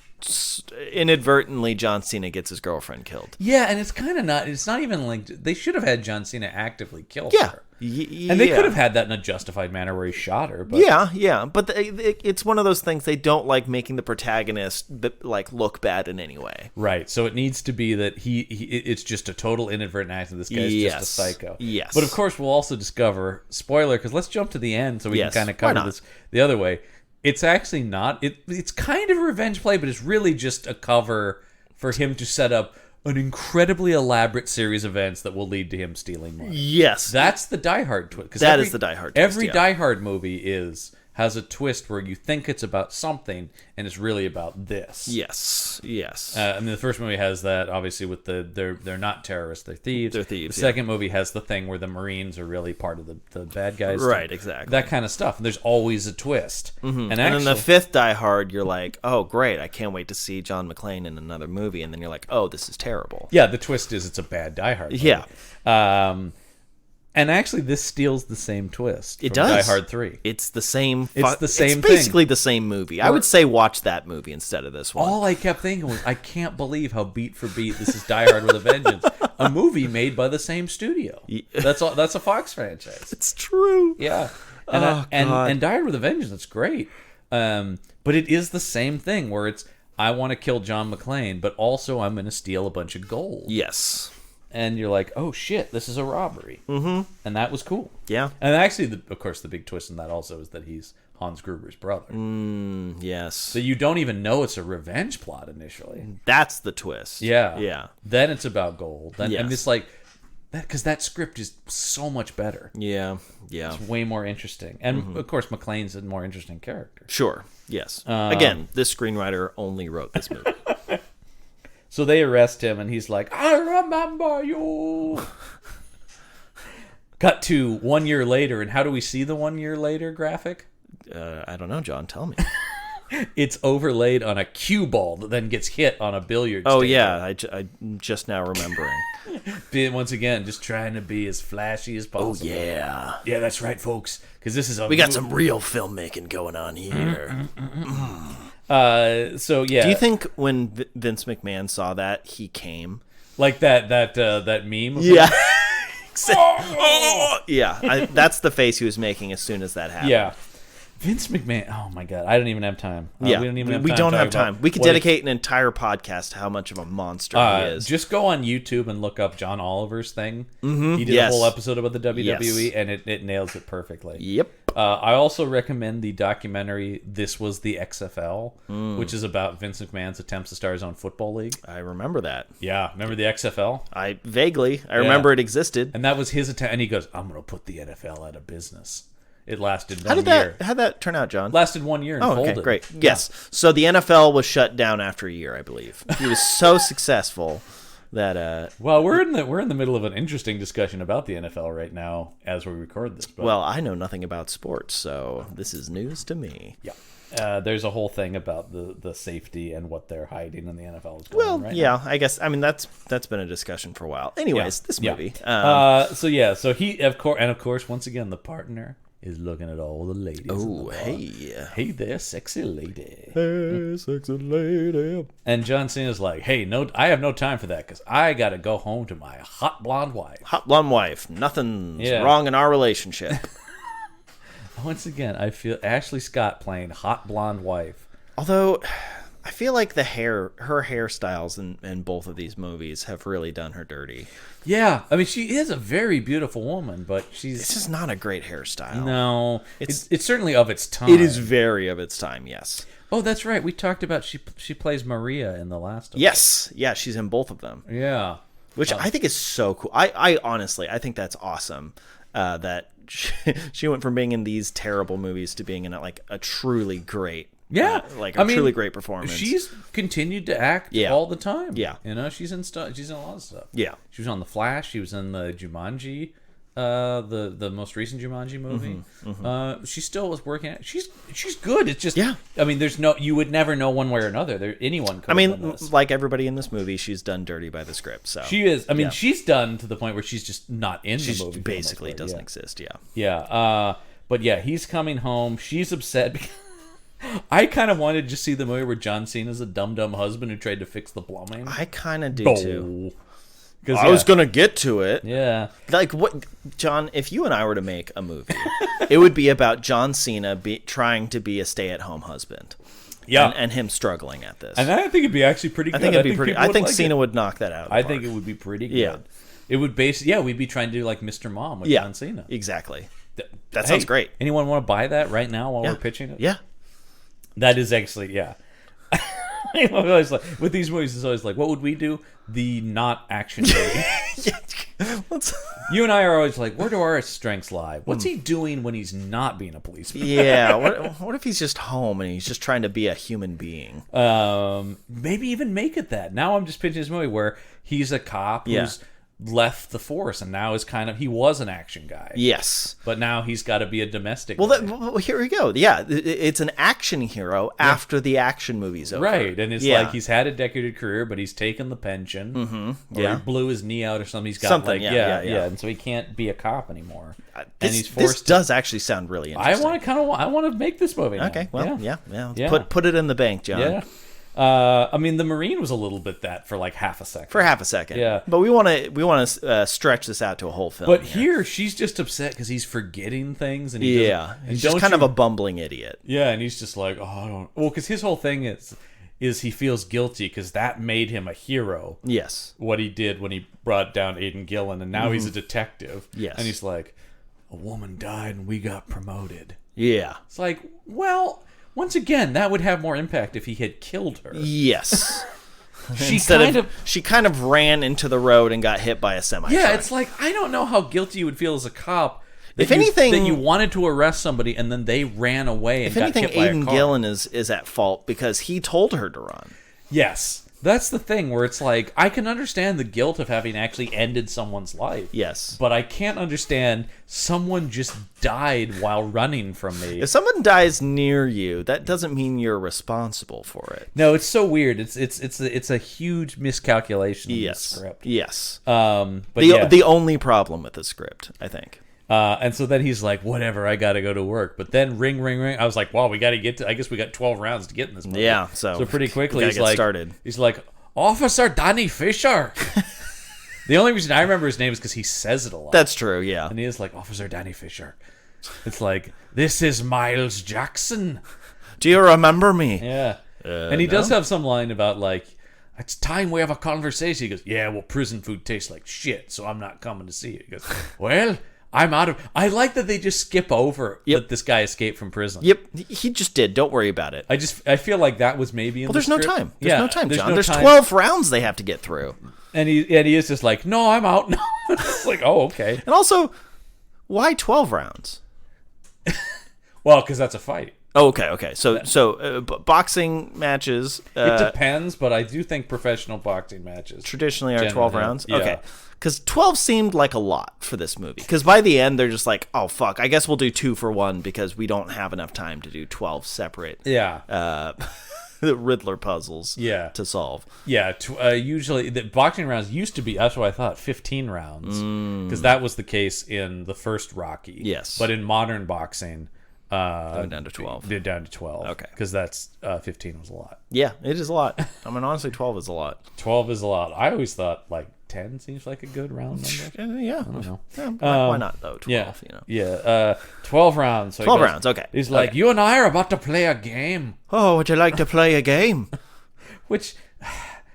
inadvertently John Cena gets his girlfriend killed. Yeah, and it's kind of not. It's not even like they should have had John Cena actively kill her. And they could have had that in a justified manner where he shot her. But Yeah. But it's one of those things they don't like making the protagonist like look bad in any way. Right. So it needs to be that it's just a total inadvertent accident. This guy's just a psycho. Yes. But of course, we'll also discover, spoiler, because let's jump to the end so we can kind of cover this the other way. It's actually not. It's kind of a revenge play, but it's really just a cover for him to set up an incredibly elaborate series of events that will lead to him stealing money. Yes. That's the Die Hard twist. That is the Die Hard twist, Every Die Hard movie has a twist where you think it's about something and it's really about this. Yes. I mean, the first movie has that, obviously, with they're not terrorists, they're thieves. They're thieves. The second movie has the thing where the Marines are really part of the bad guys. Right, exactly. That kind of stuff. And there's always a twist. Mm-hmm. And then the fifth Die Hard, you're like, oh, great, I can't wait to see John McClane in another movie. And then you're like, oh, this is terrible. Yeah, the twist is it's a bad Die Hard movie. Yeah. And actually, this steals the same twist. It from does. Die Hard 3. It's the same. It's the same It's basically the same movie. I would say watch that movie instead of this one. All I kept thinking was, I can't believe how beat for beat this is Die Hard with a Vengeance, a movie made by the same studio. That's a Fox franchise. It's true. Yeah, God. And Die Hard with a Vengeance, that's great. But it is the same thing where it's, I want to kill John McClane, but also I'm going to steal a bunch of gold. Yes. And you're like, oh shit, this is a robbery. Mm-hmm. And that was cool. Yeah. And actually, of course, the big twist in that also is that he's Hans Gruber's brother. Yes. So you don't even know it's a revenge plot initially. That's the twist. Yeah. Yeah. Then it's about gold. And Yes. it's like, because that script is so much better. Yeah. It's way more interesting. And of course, McClane's a more interesting character. Sure. Yes. Again, this screenwriter only wrote this movie. So they arrest him, and he's like, I remember you. Cut to 1 year later, and how do we see the 1 year later graphic? I don't know, John. Tell me. It's overlaid on a cue ball that then gets hit on a billiards table. Yeah. I'm just now remembering. Once again, just trying to be as flashy as possible. Yeah. Yeah, that's right, folks. Because this is We got some real filmmaking going on here. So yeah. Do you think when Vince McMahon saw that, he came? Like that meme? Yeah. Yeah. That's the face he was making as soon as that happened. Yeah. Vince McMahon. Oh my God, I don't even have time. Yeah, we don't even have we time. don't to have talk about time. We could what dedicate an entire podcast to how much of a monster he is. Just go on YouTube and look up John Oliver's thing. Mm-hmm. He did a whole episode about the WWE, and it nails it perfectly. Yep. I also recommend the documentary "This Was the XFL," which is about Vince McMahon's attempts to start his own football league. I remember that. Yeah, remember the XFL? I remember it existed. And that was his attempt. And he goes, "I'm going to put the NFL out of business." It lasted 1 year. How'd that turn out, John? Lasted 1 year and folded. Okay, great. Yes. So the NFL was shut down after a year, I believe. He was so successful that Well, we're in the middle of an interesting discussion about the NFL right now as we record this. But, well, I know nothing about sports, so this is news to me. yeah. There's a whole thing about the safety and what they're hiding in the NFL is going on right now. I guess that's been a discussion for a while. Anyways, this movie. So he of course once again the partner is looking at all the ladies. Oh, hey there, sexy lady. Hey, sexy lady. And John Cena's like, hey, no, I have no time for that because I got to go home to my hot blonde wife. Hot blonde wife. Nothing's wrong in our relationship. Once again, I feel Ashley Scott playing hot blonde wife. Although, I feel like her hairstyles in both of these movies have really done her dirty. Yeah, I mean, she is a very beautiful woman, but This is not a great hairstyle. No, it's certainly of its time. It is very of its time, yes. Oh, that's right. We talked about she plays Maria in The Last of Us. Yes, yeah, she's in both of them. Yeah. Which I think is so cool. I honestly, I think that's awesome that she went from being in these terrible movies to being in like a truly great truly great performance. She's continued to act all the time. Yeah, you know, she's in a lot of stuff. Yeah, she was on The Flash. She was in the Jumanji, the most recent Jumanji movie. She still was working. She's good. It's just I mean, you would never know one way or another. Anyone could. I mean, like everybody in this movie, she's done dirty by the script. So she is. I mean, she's done to the point where she's just not in the movie. Basically, doesn't exist. Yeah. Yeah. But yeah, he's coming home. She's upset because I kind of wanted to just see the movie where John Cena's a dumb husband who tried to fix the plumbing. I kind of do too. I was gonna get to it. Yeah. Like what, John? If you and I were to make a movie, it would be about John Cena trying to be a stay-at-home husband. Yeah. And him struggling at this. And I think it'd be actually pretty good. I think it'd be pretty. I think like Cena would knock that out. Of the I park. think it would be pretty good. Yeah. It would we'd be trying to do like Mr. Mom with John Cena. Exactly. That sounds great. Anyone want to buy that right now while we're pitching it? Yeah. That is actually, yeah. I always like, with these movies, it's always like, what would we do? The not action movie. You and I are always like, where do our strengths lie? What's he doing when he's not being a policeman? Yeah. What if he's just home and he's just trying to be a human being? Maybe even make it that. Now I'm just pitching this movie where he's a cop who's left the force and now is he was an action guy. Yes. But now he's got to be a domestic. Well, here we go. Yeah, it's an action hero after the action movie's over. Right, and it's like he's had a decorated career, but he's taken the pension. Mm-hmm. Or he blew his knee out or something. He's got something. And so he can't be a cop anymore. And he's forced. This does actually sound really interesting. I want to make this movie now. Okay, well, yeah. Put it in the bank, John. Yeah. I mean, the Marine was a little bit that for like half a second. Yeah. But we want to stretch this out to a whole film. But here she's just upset because he's forgetting things, and he's just kind of a bumbling idiot. Yeah, and he's just like, because his whole thing is he feels guilty because that made him a hero. Yes. What he did when he brought down Aidan Gillen, and now he's a detective. Yes. And he's like, a woman died and we got promoted. Yeah. It's like, well. Once again, that would have more impact if he had killed her. Yes. She kind of ran into the road and got hit by a semi. Yeah, it's like, I don't know how guilty you would feel as a cop. If anything, that you wanted to arrest somebody and then they ran away and got hit by a car. Aidan Gillen is at fault because he told her to run. Yes. That's the thing where it's like, I can understand the guilt of having actually ended someone's life. Yes. But I can't understand someone just died while running from me. If someone dies near you, that doesn't mean you're responsible for it. No, it's so weird. It's a huge miscalculation in the script. Yes. But the only problem with the script, I think. And so then he's like, whatever, I got to go to work. But then ring, ring, ring. I was like, wow, we got to get to, I guess we got 12 rounds to get in this movie. Yeah, so pretty quickly he's like, started. He's like, Officer Danny Fisher. The only reason I remember his name is because he says it a lot. That's true, yeah. And he is like, Officer Danny Fisher. It's like, this is Miles Jackson. Do you remember me? Yeah. And he does have some line about like, it's time we have a conversation. He goes, yeah, well, prison food tastes like shit, so I'm not coming to see it. He goes, well, I'm out of... I like that they just skip over that this guy escaped from prison. Yep, he just did. Don't worry about it. I feel like that was maybe in the there's script. no time. There's no time, John. There's time. 12 rounds they have to get through. And he is just like, no, I'm out now. It's like, oh, okay. And also, why 12 rounds? Well, because that's a fight. Oh, okay. So boxing matches... it depends, but I do think professional boxing matches... traditionally are 12 rounds? Yeah. Okay. Because 12 seemed like a lot for this movie. Because by the end, they're just like, oh, fuck, I guess we'll do 2 for 1 because we don't have enough time to do 12 separate Riddler puzzles to solve. Yeah, usually the boxing rounds used to be, that's what I thought, 15 rounds. Because that was the case in the first Rocky. Yes. But in modern boxing... went down to 12. Did down to 12. Okay. Because that's 15 was a lot. Yeah, it is a lot. I mean, honestly, 12 is a lot. 12 is a lot. I always thought like 10 seems like a good round number. Yeah. I don't know. Yeah, why not though? 12. Yeah. 12 rounds. So 12 rounds. Okay. He's like, you and I are about to play a game. Oh, would you like to play a game? Which,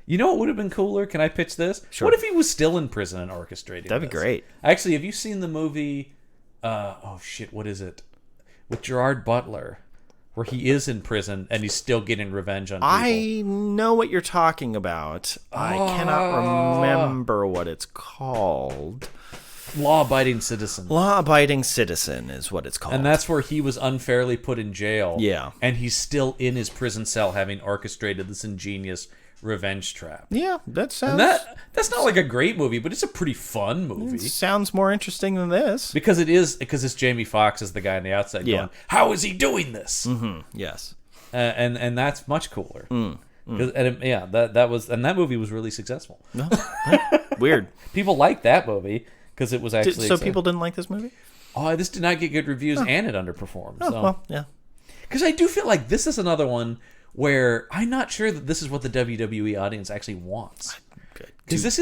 you know, what would have been cooler? Can I pitch this? Sure. What if he was still in prison and orchestrating? That'd be great. Actually, have you seen the movie? What is it? With Gerard Butler, where he is in prison and he's still getting revenge on people. I know what you're talking about. I cannot remember what it's called. Law-abiding citizen. Law-abiding citizen is what it's called. And that's where he was unfairly put in jail. Yeah. And he's still in his prison cell having orchestrated this ingenious revenge trap. Yeah, that sounds... And that's not like a great movie, but it's a pretty fun movie. It sounds more interesting than this. Because it's Jamie Foxx as the guy on the outside going, how is he doing this? Mm-hmm. Yes. And that's much cooler. That movie was really successful. No. Weird. People liked that movie because it was actually... So people didn't like this movie? Oh, this did not get good reviews and it underperformed. Oh, well, yeah. Because I do feel like this is another one where I'm not sure that this is what the WWE audience actually wants. Because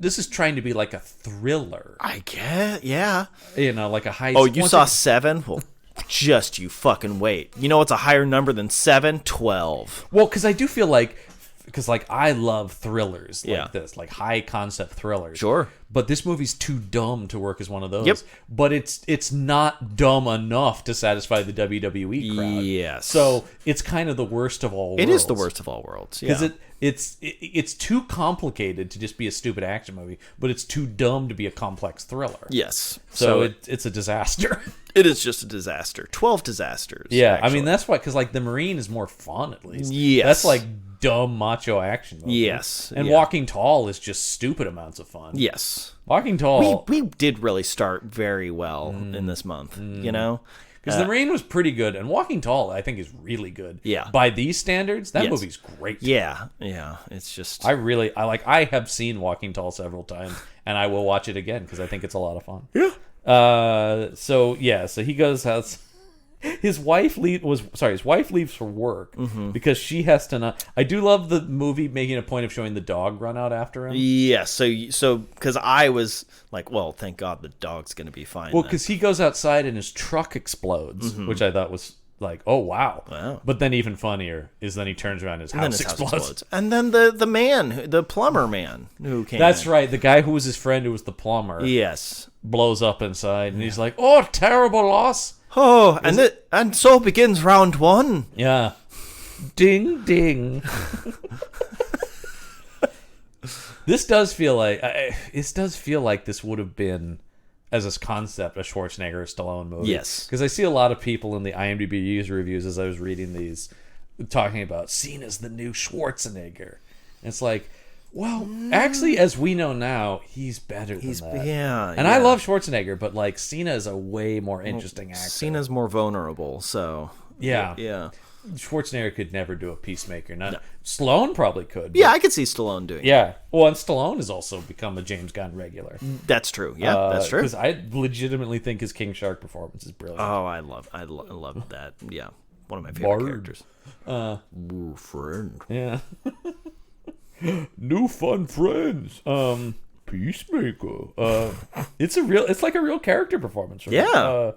this is trying to be like a thriller. I guess, yeah. Like a heist. Oh, you saw 7? Well, just you fucking wait. You know what's a higher number than 7? 12. Well, because I do feel like, I love thrillers like this, like high concept thrillers. Sure. But this movie's too dumb to work as one of those. Yep. But it's not dumb enough to satisfy the WWE crowd. Yes. So it's kind of the worst of all worlds. It is the worst of all worlds. Yeah. Because it's too complicated to just be a stupid action movie, but it's too dumb to be a complex thriller. Yes. So it's a disaster. It is just a disaster. 12 disasters. Yeah, actually. I mean, that's why, because like The Marine is more fun, at least. Yes. That's like dumb macho action movie. Yes. And yeah. Walking Tall is just stupid amounts of fun. Yes. Walking Tall. We did really start very well in this month, you know? Because The Marine was pretty good, and Walking Tall, I think, is really good. Yeah. By these standards, that movie's great. Yeah. Yeah. It's just... I have seen Walking Tall several times, and I will watch it again, because I think it's a lot of fun. Yeah. So he goes his wife leaves for work because she has to not. I do love the movie making a point of showing the dog run out after him. Yeah, so because I was like, well, thank God the dog's going to be fine. Well, because he goes outside and his truck explodes, which I thought was like, oh wow. But then even funnier is then he turns around and his house explodes. And then the man, the plumber man who came That's in. right, the guy who was his friend who was the plumber. Yes. Blows up inside and he's like, oh, terrible loss. Oh, and so begins round 1. Yeah. Ding, ding. This does feel like this would have been, as a concept, a Schwarzenegger or Stallone movie. Yes. Because I see a lot of people in the IMDb user reviews as I was reading these talking about Cena's the new Schwarzenegger. And it's like, well, actually, as we know now, he's better than that. Yeah. And I love Schwarzenegger, but like Cena is a way more interesting actor. Cena's more vulnerable, so... Yeah. Yeah. Schwarzenegger could never do a Peacemaker. Stallone probably could. Yeah, I could see Stallone doing it. Yeah. Well, and Stallone has also become a James Gunn regular. That's true. Yeah, that's true. Because I legitimately think his King Shark performance is brilliant. Oh, I love that. Yeah. One of my favorite characters. Friend. Yeah. New fun friends. Peacemaker. It's like a real character performance. Right? Yeah.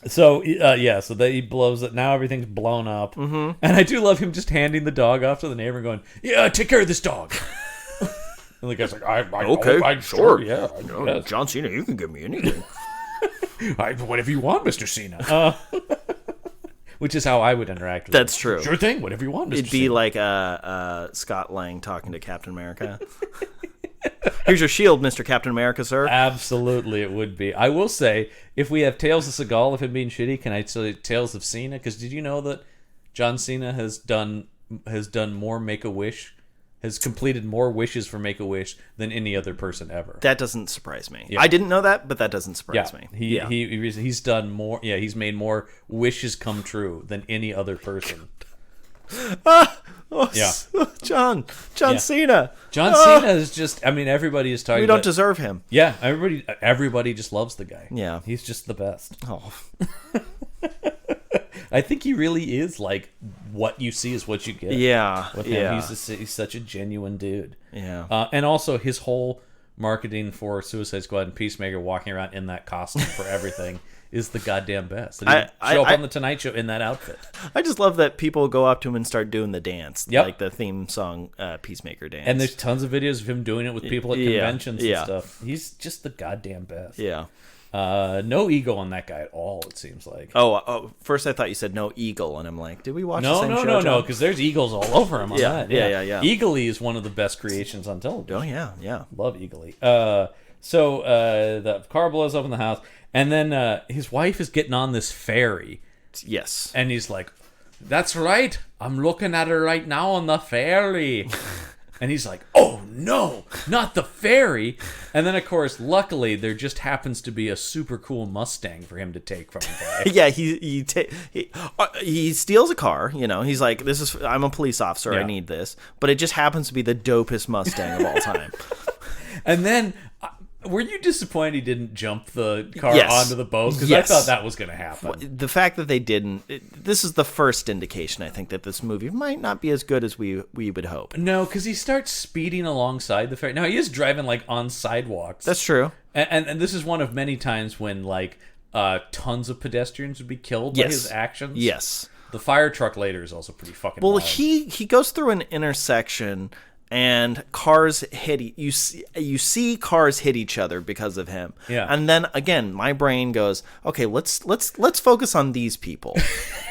So that he blows it. Now everything's blown up. And I do love him just handing the dog off to the neighbor and going, yeah, take care of this dog. And the guy's like, I sure, yeah. Yes. John Cena, you can give me anything. Whatever you want, Mr. Cena. Which is how I would interact with That's him. true. Sure thing, whatever you want, Mr. It'd be Cena. like Scott Lang talking to Captain America. Here's your shield, Mr. Captain America, sir. Absolutely, it would be. I will say, if we have Tales of Seagal of him being shitty, can I say Tales of Cena? Because did you know that John Cena has done more Make-A-Wish, has completed more wishes for Make-A-Wish than any other person ever? That doesn't surprise me. Yeah. I didn't know that, but that doesn't surprise me. He's done more. Yeah, he's made more wishes come true than any other person. John Cena. John Cena is just. I mean, everybody is talking. We don't deserve him. Yeah, everybody just loves the guy. Yeah, he's just the best. Oh. I think he really is like what you see is what you get. Yeah, with him, he's such a genuine dude. Yeah, and also his whole marketing for Suicide Squad and Peacemaker, walking around in that costume for everything, is the goddamn best. And he'd show up on the Tonight Show in that outfit. I just love that people go up to him and start doing the dance, yep. like the theme song Peacemaker dance. And there's tons of videos of him doing it with people at conventions and stuff. He's just the goddamn best. Yeah. No ego on that guy at all, it seems like. Oh, first I thought you said no eagle, and I'm like, did we watch the same show? No, because there's eagles all over him on that. Yeah. Eagle-y is one of the best creations on television. Oh, yeah. Love Eagle-y. So the car blows up in the house, and then his wife is getting on this ferry. Yes. And he's like, that's right, I'm looking at her right now on the ferry. And he's like, oh no, not the ferry. And then, of course, luckily, there just happens to be a super cool Mustang for him to take from the guy. Yeah, he steals a car. You know, he's like, I'm a police officer. Yeah. I need this. But it just happens to be the dopest Mustang of all time. And then Were you disappointed he didn't jump the car Yes. onto the boat? Because Yes. I thought that was going to happen. The fact that they didn't, this is the first indication, I think, that this movie might not be as good as we would hope. No, because he starts speeding alongside the ferry. Now, he is driving, like, on sidewalks. That's true. And this is one of many times when, like, tons of pedestrians would be killed by his actions. Yes. The fire truck later is also pretty fucking Well, wild. he goes through an intersection and cars hit you see cars hit each other because of him. Yeah. And then again, my brain goes, okay, let's focus on these people.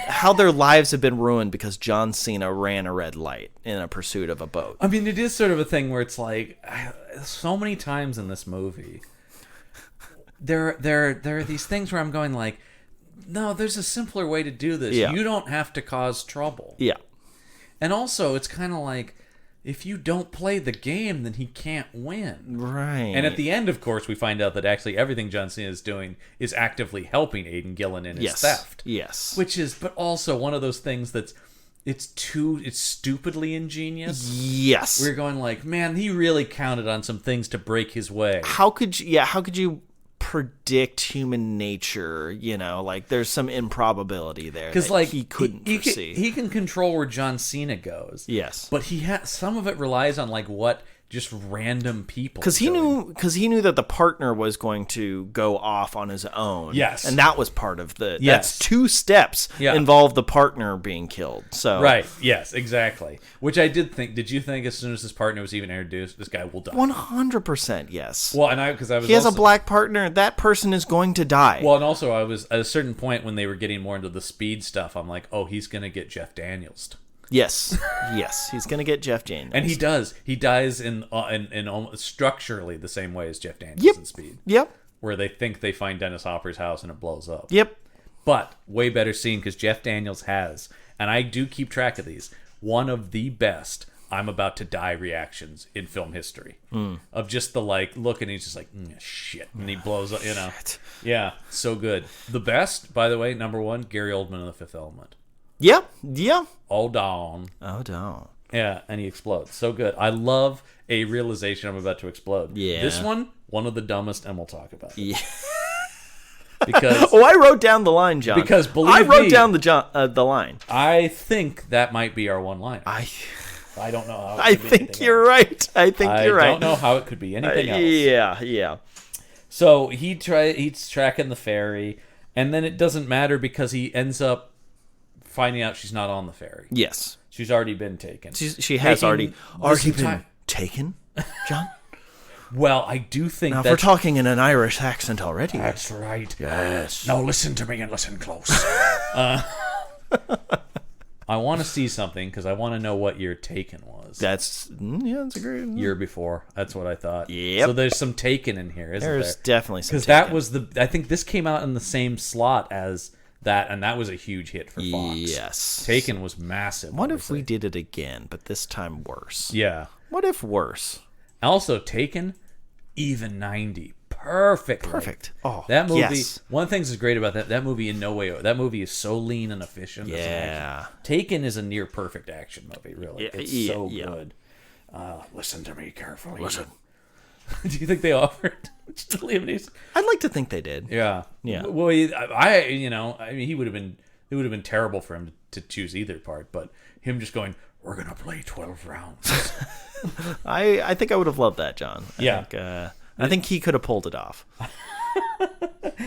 How their lives have been ruined because John Cena ran a red light in a pursuit of a boat. I mean, it is sort of a thing where it's like, so many times in this movie, there are these things where I'm going like, no, there's a simpler way to do this. Yeah. You don't have to cause trouble. Yeah. And also, it's kind of like, if you don't play the game, then he can't win. Right. And at the end, of course, we find out that actually everything John Cena is doing is actively helping Aidan Gillen in his theft. Yes. Which is, but also one of those things that's, it's stupidly ingenious. Yes. We're going like, man, he really counted on some things to break his way. How could you predict human nature? Like there's some improbability there Because that like he couldn't foresee. He can control where John Cena goes. Yes. But he has some of it relies on like what just random people. Because he knew that the partner was going to go off on his own. Yes. And that was part of the. Yes. That's two steps Yeah. involve the partner being killed. So Right. Yes. Exactly. Which I did think. Did you think as soon as this partner was even introduced, this guy will die? 100% yes. Well, and because I was. He has also, a black partner. That person is going to die. Well, and also I was at a certain point when they were getting more into the speed stuff. I'm like, oh, he's gonna get Jeff Daniels. Yes. Yes. He's going to get Jeff Daniels. And he does. He dies in almost structurally the same way as Jeff Daniels Yep. in Speed. Yep. Where they think they find Dennis Hopper's house and it blows up. Yep. But way better scene because Jeff Daniels has, and I do keep track of these, one of the best I'm about to die reactions in film history. Of just the like look, and he's just like, shit. And he blows up, Yeah, so good. The best, by the way, number one, Gary Oldman in The Fifth Element. Yep. Yep. All down. Oh, no. Yeah, and he explodes. So good. I love a realization I'm about to explode. Yeah. This one of the dumbest, and we'll talk about it. Yeah. Because Oh, I wrote down the line, John. Because believe I wrote me- down the line. I think that might be our one-liner. I don't know how it I could be think anything you're else. right. I think you're right. I don't know how it could be anything else. Yeah, yeah. So he's tracking the ferry, and then it doesn't matter because he ends up finding out she's not on the ferry. Yes. She's already been taken. She has Making already this been entire- taken, John? Well, I do think Now, if that we're talking in an Irish accent already. that's right. Yes. Now listen to me and listen close. I want to see something because I want to know what year Taken was. That's a great Year before. That's what I thought. Yep. So there's some Taken in here, isn't There's there? definitely some Because that Taken. was I think this came out in the same slot as that, and that was a huge hit for Fox. Yes. Taken was massive. What if obviously. we did it again, but this time worse? Yeah. What if worse? Also, Taken, even 90. Perfect. Perfect. Oh, That movie, yes. one of the things that's great about that movie in no way, that movie is so lean and efficient. as an Yeah. action. Taken is a near perfect action movie, really. Yeah, It's yeah, so yeah. good. Listen to me carefully. Listen. Do you think they offered to Liam Neeson? I'd like to think they did. Yeah. Yeah. Well, I mean, it would have been terrible for him to choose either part, but him just going, we're going to play 12 rounds. I think I would have loved that, John. Yeah. I think he could have pulled it off.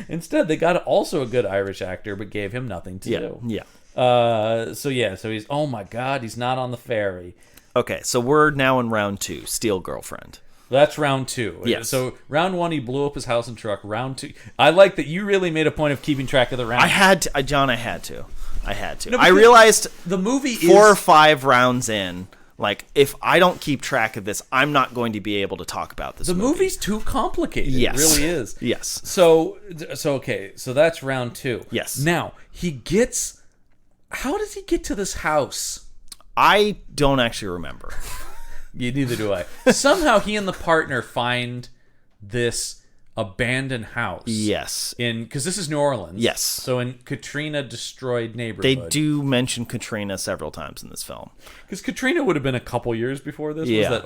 Instead, they got also a good Irish actor, but gave him nothing to Yeah. do. Yeah. So he's, oh my God, he's not on the ferry. Okay, so we're now in round 2, Steel Girlfriend. That's round 2. Yes. So round 1, he blew up his house and truck. Round 2, I like that you really made a point of keeping track of the rounds. I had to, John. I had to. No, I because realized the movie 4 or is 5 rounds in, like if I don't keep track of this, I'm not going to be able to talk about this. the movie's too complicated. Yes. It really is. Yes. So okay, so that's round 2. Yes. Now how does he get to this house? I don't actually remember. Neither do I. Somehow he and the partner find this abandoned house. Yes. Because this is New Orleans. Yes. So in Katrina destroyed neighborhood. They do mention Katrina several times in this film. Because Katrina would have been a couple years before this. Yeah. Was that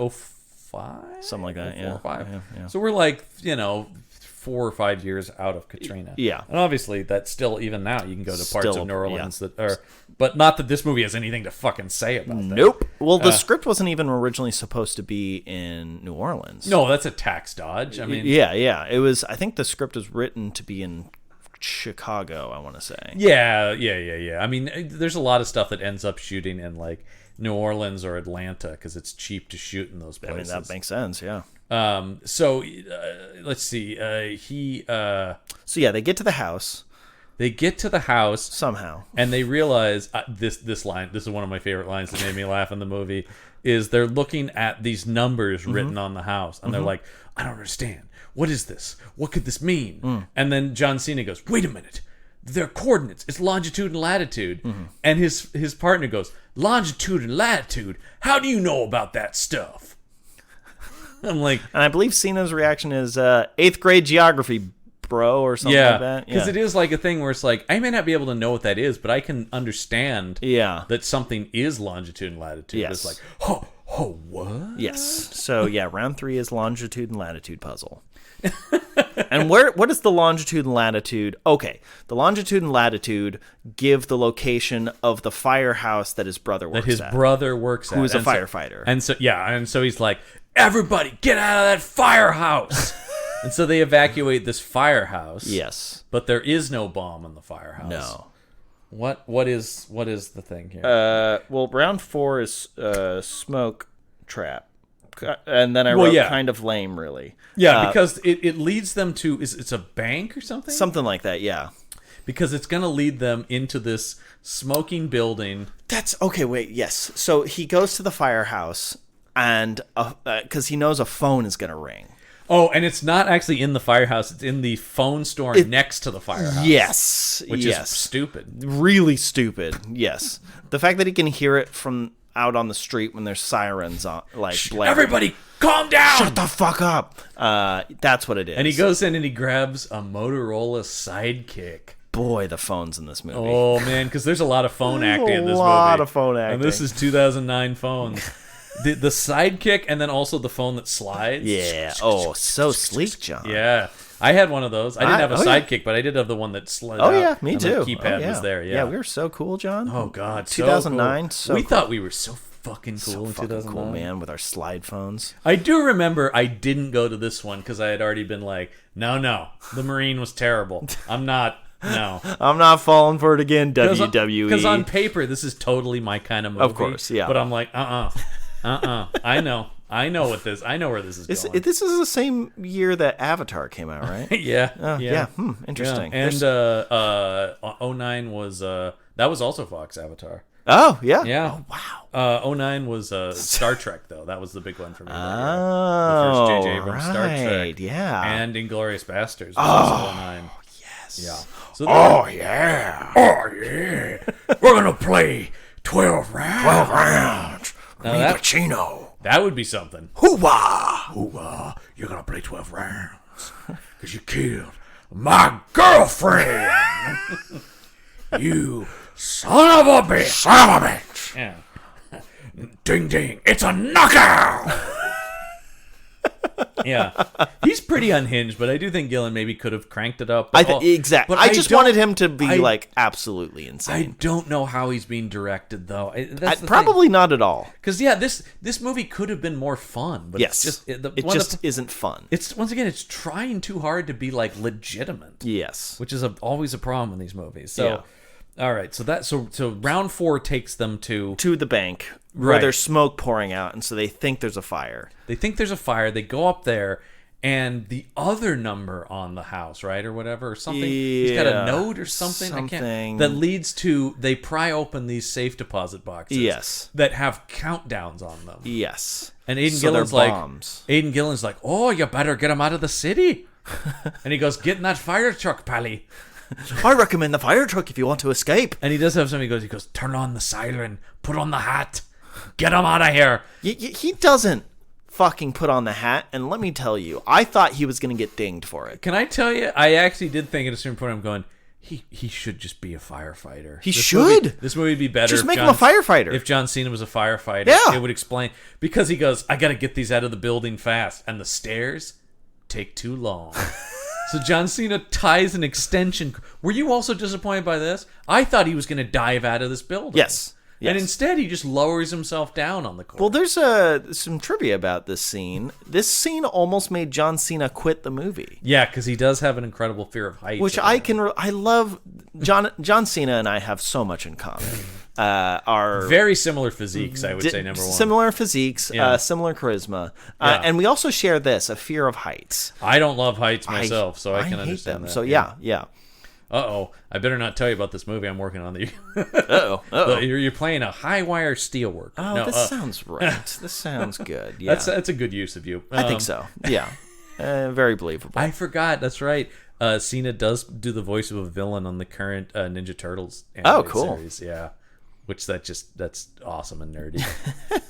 5, something like that. 4 Yeah, or 5. Yeah. So we're like 4 or 5 years out of Katrina. Yeah. And obviously that's still, even now you can go to parts Still, of New Orleans that are, but not that this movie has anything to fucking say about that. Nope. Well, the script wasn't even originally supposed to be in New Orleans. No, that's a tax dodge. I mean, yeah. It was. I think the script was written to be in Chicago, I want to say. Yeah. I mean, there's a lot of stuff that ends up shooting in like New Orleans or Atlanta because it's cheap to shoot in those places. I mean, that makes sense, yeah. So let's see. So yeah, they get to the house. They get to the house somehow, and they realize this line. This is one of my favorite lines that made me laugh in the movie. Is they're looking at these numbers written on the house, and they're like, "I don't understand. What is this? What could this mean?" And then John Cena goes, "Wait a minute. They're coordinates. It's longitude and latitude." And his partner goes, "Longitude and latitude? How do you know about that stuff?" I'm like, and I believe Cena's reaction is 8th grade geography, bro, or something like that. Because it is like a thing where it's like, I may not be able to know what that is, but I can understand that something is longitude and latitude. Yes. It's like, what? Yes. So yeah, round 3 is longitude and latitude puzzle. And what is the longitude and latitude? Okay, the longitude and latitude give the location of the firehouse that his brother works at. That his brother works at. Who is a firefighter. And so he's like, everybody get out of that firehouse. And so they evacuate this firehouse. Yes. But there is no bomb in the firehouse. No. What is the thing here? Well, round 4 is smoke trap. And then I wrote kind of lame, really. Yeah, because it leads them to, it's a bank or something? Something like that, yeah. Because it's going to lead them into this smoking building. That's, okay, wait, yes. So he goes to the firehouse, and because he knows a phone is going to ring. Oh, and it's not actually in the firehouse. It's in the phone store next to the firehouse. Yes. Which is stupid. Really stupid, yes. The fact that he can hear it from out on the street when there's sirens on, like, blaring. Everybody, calm down! Shut the fuck up! That's what it is. And he goes in and he grabs a Motorola Sidekick. Boy, the phones in this movie. Oh, man, because there's a lot of phone acting in this movie. A lot of phone acting. And this is 2009 phones. The Sidekick and then also the phone that slides. Yeah. Oh, so sleek, John. Yeah. I had one of those. I didn't have a Sidekick, but I did have the one that slid out. Oh, yeah, me too. The keypad was there, Yeah, we were so cool, John. Oh, God, 2009, so cool. We thought we were so fucking cool in 2009. Cool, man, with our slide phones. I do remember I didn't go to this one because I had already been like, no, the Marine was terrible. I'm not falling for it again, WWE. Because on paper, this is totally my kind of movie. Of course, yeah. But I'm like, I know what this. I know where this is going. This is the same year that Avatar came out, right? yeah. Interesting. Yeah. And 09 was that was also Fox Avatar. Oh yeah. Yeah. Oh wow. 09 was Star Trek though. That was the big one for me. Oh, the first J.J. Abrams Star Trek. Yeah. And Inglourious Bastards. Was also 09. Yes. Yeah. So yeah. We're gonna play 12 rounds. 12 rounds. Now Pacino. That would be something. Hoo-wah! You're gonna play 12 rounds because you killed my girlfriend. You son of a bitch. Yeah. Ding ding. It's a knockout. Yeah. He's pretty unhinged, but I do think Gillen maybe could have cranked it up. Exactly. I just wanted him to be like absolutely insane. I don't know how he's being directed though. Probably not at all. Because this movie could have been more fun, but it just isn't fun. It's once again, it's trying too hard to be like legitimate. Yes, which is always a problem in these movies. So, all right, so round 4 takes them to the bank where there's smoke pouring out, and so they think there's a fire. They go up there. And the other number on the house, right, or whatever, or something. He's got a note or something. I can't. That leads to they pry open these safe deposit boxes. Yes. That have countdowns on them. Yes. And Aidan Gillen's like, oh, you better get him out of the city. And he goes, get in that fire truck, Pally. I recommend the fire truck if you want to escape. And he does have something. He goes, turn on the siren, put on the hat, get him out of here. He doesn't fucking put on the hat, and let me tell you, I thought he was going to get dinged for it. Can I tell you, I actually did think at a certain point, I'm going, he should just be a firefighter. He should. This movie would be better. Just if make him a firefighter. If John Cena was a firefighter, Yeah. it would explain, because he goes, I got to get these out of the building fast, and the stairs take too long. So John Cena ties an extension. Were you also disappointed by this? I thought he was going to dive out of this building. Yes. And instead, he just lowers himself down on the corner. Well, there's some trivia about this scene. This scene almost made John Cena quit the movie. Yeah, because he does have an incredible fear of heights. Which I love. John Cena and I have so much in common. Our very similar physiques, I would say, number one. Similar physiques, Yeah. Similar charisma. Yeah. And we also share this, a fear of heights. I don't love heights myself, so I can hate understand them. that. So yeah. Uh-oh. I better not tell you about this movie I'm working on. Uh-oh. You're playing a high wire steelwork. Oh, No, this sounds right. This sounds good. Yeah. That's a good use of you. I think so. Yeah. Very believable. I forgot. That's right. Cena does do the voice of a villain on the current Ninja Turtles animated cool. series. Yeah. Which that's awesome and nerdy.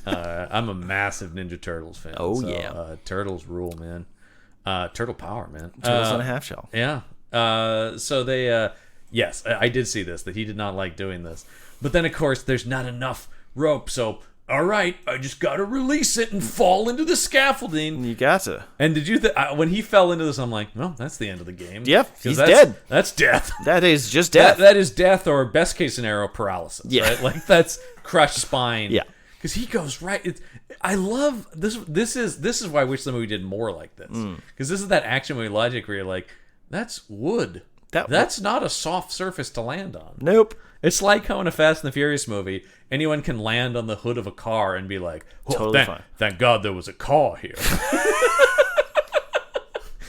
I'm a massive Ninja Turtles fan. Oh, so, yeah. Turtles rule, man. Turtle power, man. Turtles on a half shell. Yeah. So they, yes, I did see this, that he did not like doing this. But then, of course, there's not enough rope. So, all right, I just got to release it and fall into the scaffolding. You got to. And did you, when he fell into this, I'm like, well, that's the end of the game. Yep, he's that's dead. That's death. That is just death. That is death, or best case scenario, paralysis. Yeah. Right? Like, that's crushed spine. Yeah. Because he goes right. I love this. This is why I wish the movie did more like this. Because this is that action movie logic where you're like, that's wood. That's not a soft surface to land on. Nope. It's like how in a Fast and the Furious movie, anyone can land on the hood of a car and be like, oh, Totally fine. Thank God there was a car here.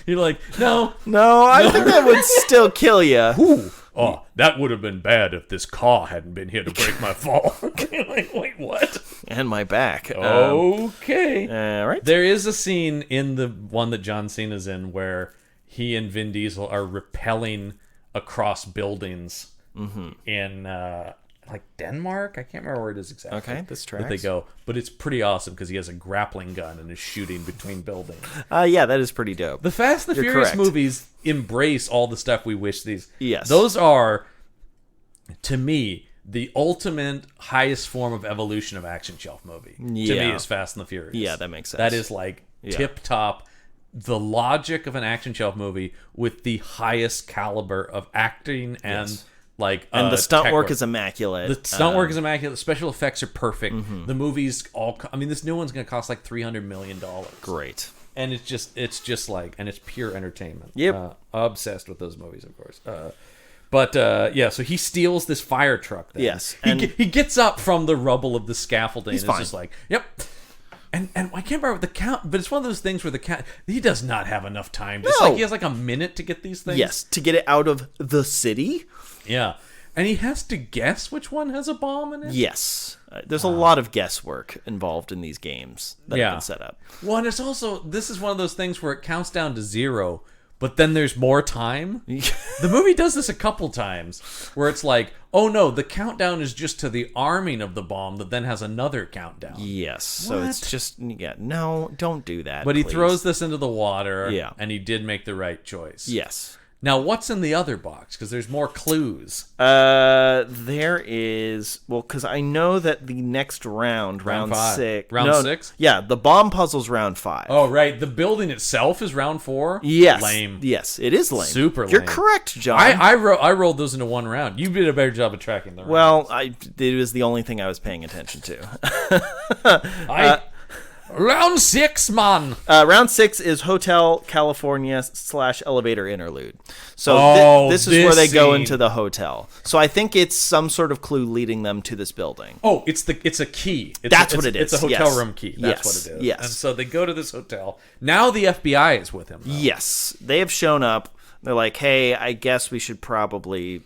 You're like, no. I think that would still kill you. Ooh, oh, that would have been bad if this car hadn't been here to break my fall. Like, wait, what? And my back. Okay. All right. There is a scene in the one that John Cena's in where he and Vin Diesel are rappelling across buildings in like Denmark. I can't remember where it is exactly. Okay, this tracks. But they go, but it's pretty awesome because he has a grappling gun and is shooting between buildings. Yeah, that is pretty dope. The Fast and the You're Furious correct. movies embrace all the stuff we wish these. Yes. Those are, to me, the ultimate highest form of evolution of action shelf movie. To me, Yeah. is Fast and the Furious. Yeah, that makes sense. That is like tip top, the logic of an action shelf movie with the highest caliber of acting and and the stunt tech work is immaculate. The stunt work is immaculate. The special effects are perfect. The movie's this new one's going to cost like $300 million. Great. And it's just like, and it's pure entertainment. Yep. Obsessed with those movies, of course. But so he steals this fire truck. Then. Yes, He gets up from the rubble of the scaffolding. He's and fine. It's just like, yep. And I can't remember the count, but it's one of those things where the count, he does not have enough time. It's No. like he has like a minute to get these things. Yes, to get it out of the city. Yeah. And he has to guess which one has a bomb in it. Yes. There's a lot of guesswork involved in these games that have been set up. Well, and it's also, this is one of those things where it counts down to 0, but then there's more time. The movie does this a couple times where it's like, oh no, the countdown is just to the arming of the bomb that then has another countdown. Yes. So it's just, no, don't do that. But he please. throws this into the water, Yeah. and he did make the right choice. Yes. Now, what's in the other box? Because there's more clues. There is, well, because I know that the next round five. 6. Round 6? Yeah, the bomb puzzle's round 5. Oh, right. The building itself is round 4? Yes. Lame. Yes, it is lame. Super lame. You're correct, John. I rolled those into one round. You did a better job of tracking the rounds. Well, it was the only thing I was paying attention to. Round 6, man. Round 6 is Hotel California / elevator interlude. So this is where they go into the hotel. So I think it's some sort of clue leading them to this building. Oh, it's a key. That's what it is. It's a hotel Yes. room key. That's Yes. what it is. Yes. And so they go to this hotel. Now the FBI is with him, though. Yes, they have shown up. They're like, hey, I guess we should probably,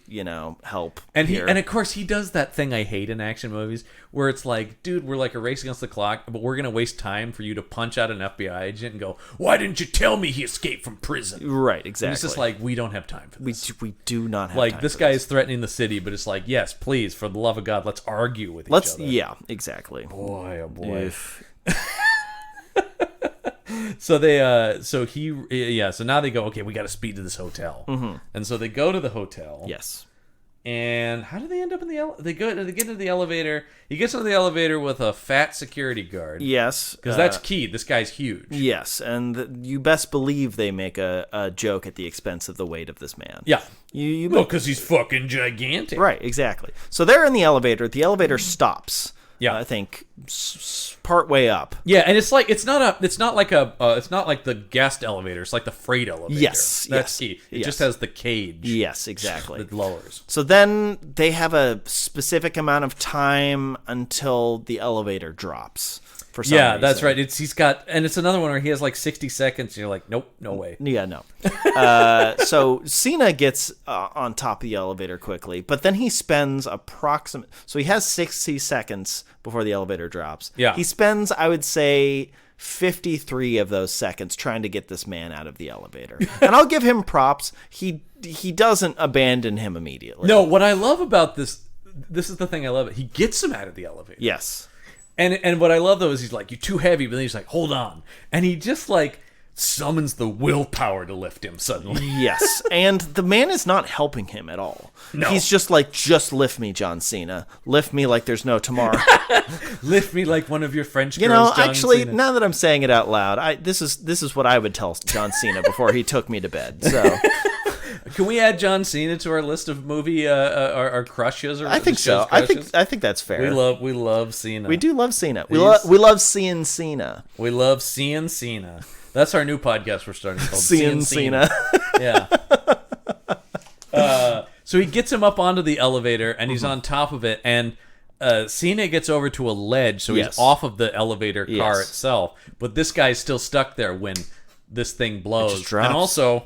help. And here. of course he does that thing I hate in action movies where it's like, dude, we're like a race against the clock, but we're gonna waste time for you to punch out an FBI agent and go, why didn't you tell me he escaped from prison? Right, exactly. And it's just like, we don't have time for this. we do not have Like time this for guy is threatening the city, but it's like, yes, please, for the love of God, let's argue with each other. Yeah, exactly. Boy, oh boy. So so now they go, okay, we got to speed to this hotel. And so they go to the hotel. Yes. And how do they end up in the they get into the elevator. He gets into the elevator with a fat security guard. Yes. Because that's key. This guy's huge. Yes, and you best believe they make a joke at the expense of the weight of this man. Yeah. Well, because he's fucking gigantic. Right, exactly. So they're in the elevator. The elevator stops. Yeah. I think part way up. Yeah, and it's like it's not like the guest elevator. It's like the freight elevator. Yes, that's yes, key. It yes. just has the cage. Yes, exactly. That lowers. So then they have a specific amount of time until the elevator drops. For some reason. That's right. It's another one where he has like 60 seconds. And you're like, nope, no way. Yeah, no. So Cena gets on top of the elevator quickly, but then he spends so he has 60 seconds before the elevator drops. Yeah. He spends, I would say, 53 of those seconds trying to get this man out of the elevator. And I'll give him props. He doesn't abandon him immediately. No, what I love about this is the thing I love. He gets him out of the elevator. Yes. And what I love though is he's like, you're too heavy, but then he's like, hold on, and he just like summons the willpower to lift him suddenly. Yes, and the man is not helping him at all. No. He's just like, just lift me, John Cena. Lift me like there's no tomorrow. Lift me like one of your French girls. You know, John actually, Cena. now that I'm saying it out loud, this is what I would tell John Cena before he took me to bed. So. Can we add John Cena to our list of movie our crushes? Or I think so. crushes? I think that's fair. We love Cena. We do love Cena. We love seeing Cena. We love seeing Cena. That's our new podcast we're starting called Seeing Cena. Yeah. So he gets him up onto the elevator, and he's on top of it, and Cena gets over to a ledge, so he's off of the elevator car itself. But this guy's still stuck there when this thing blows. It just drops. And also,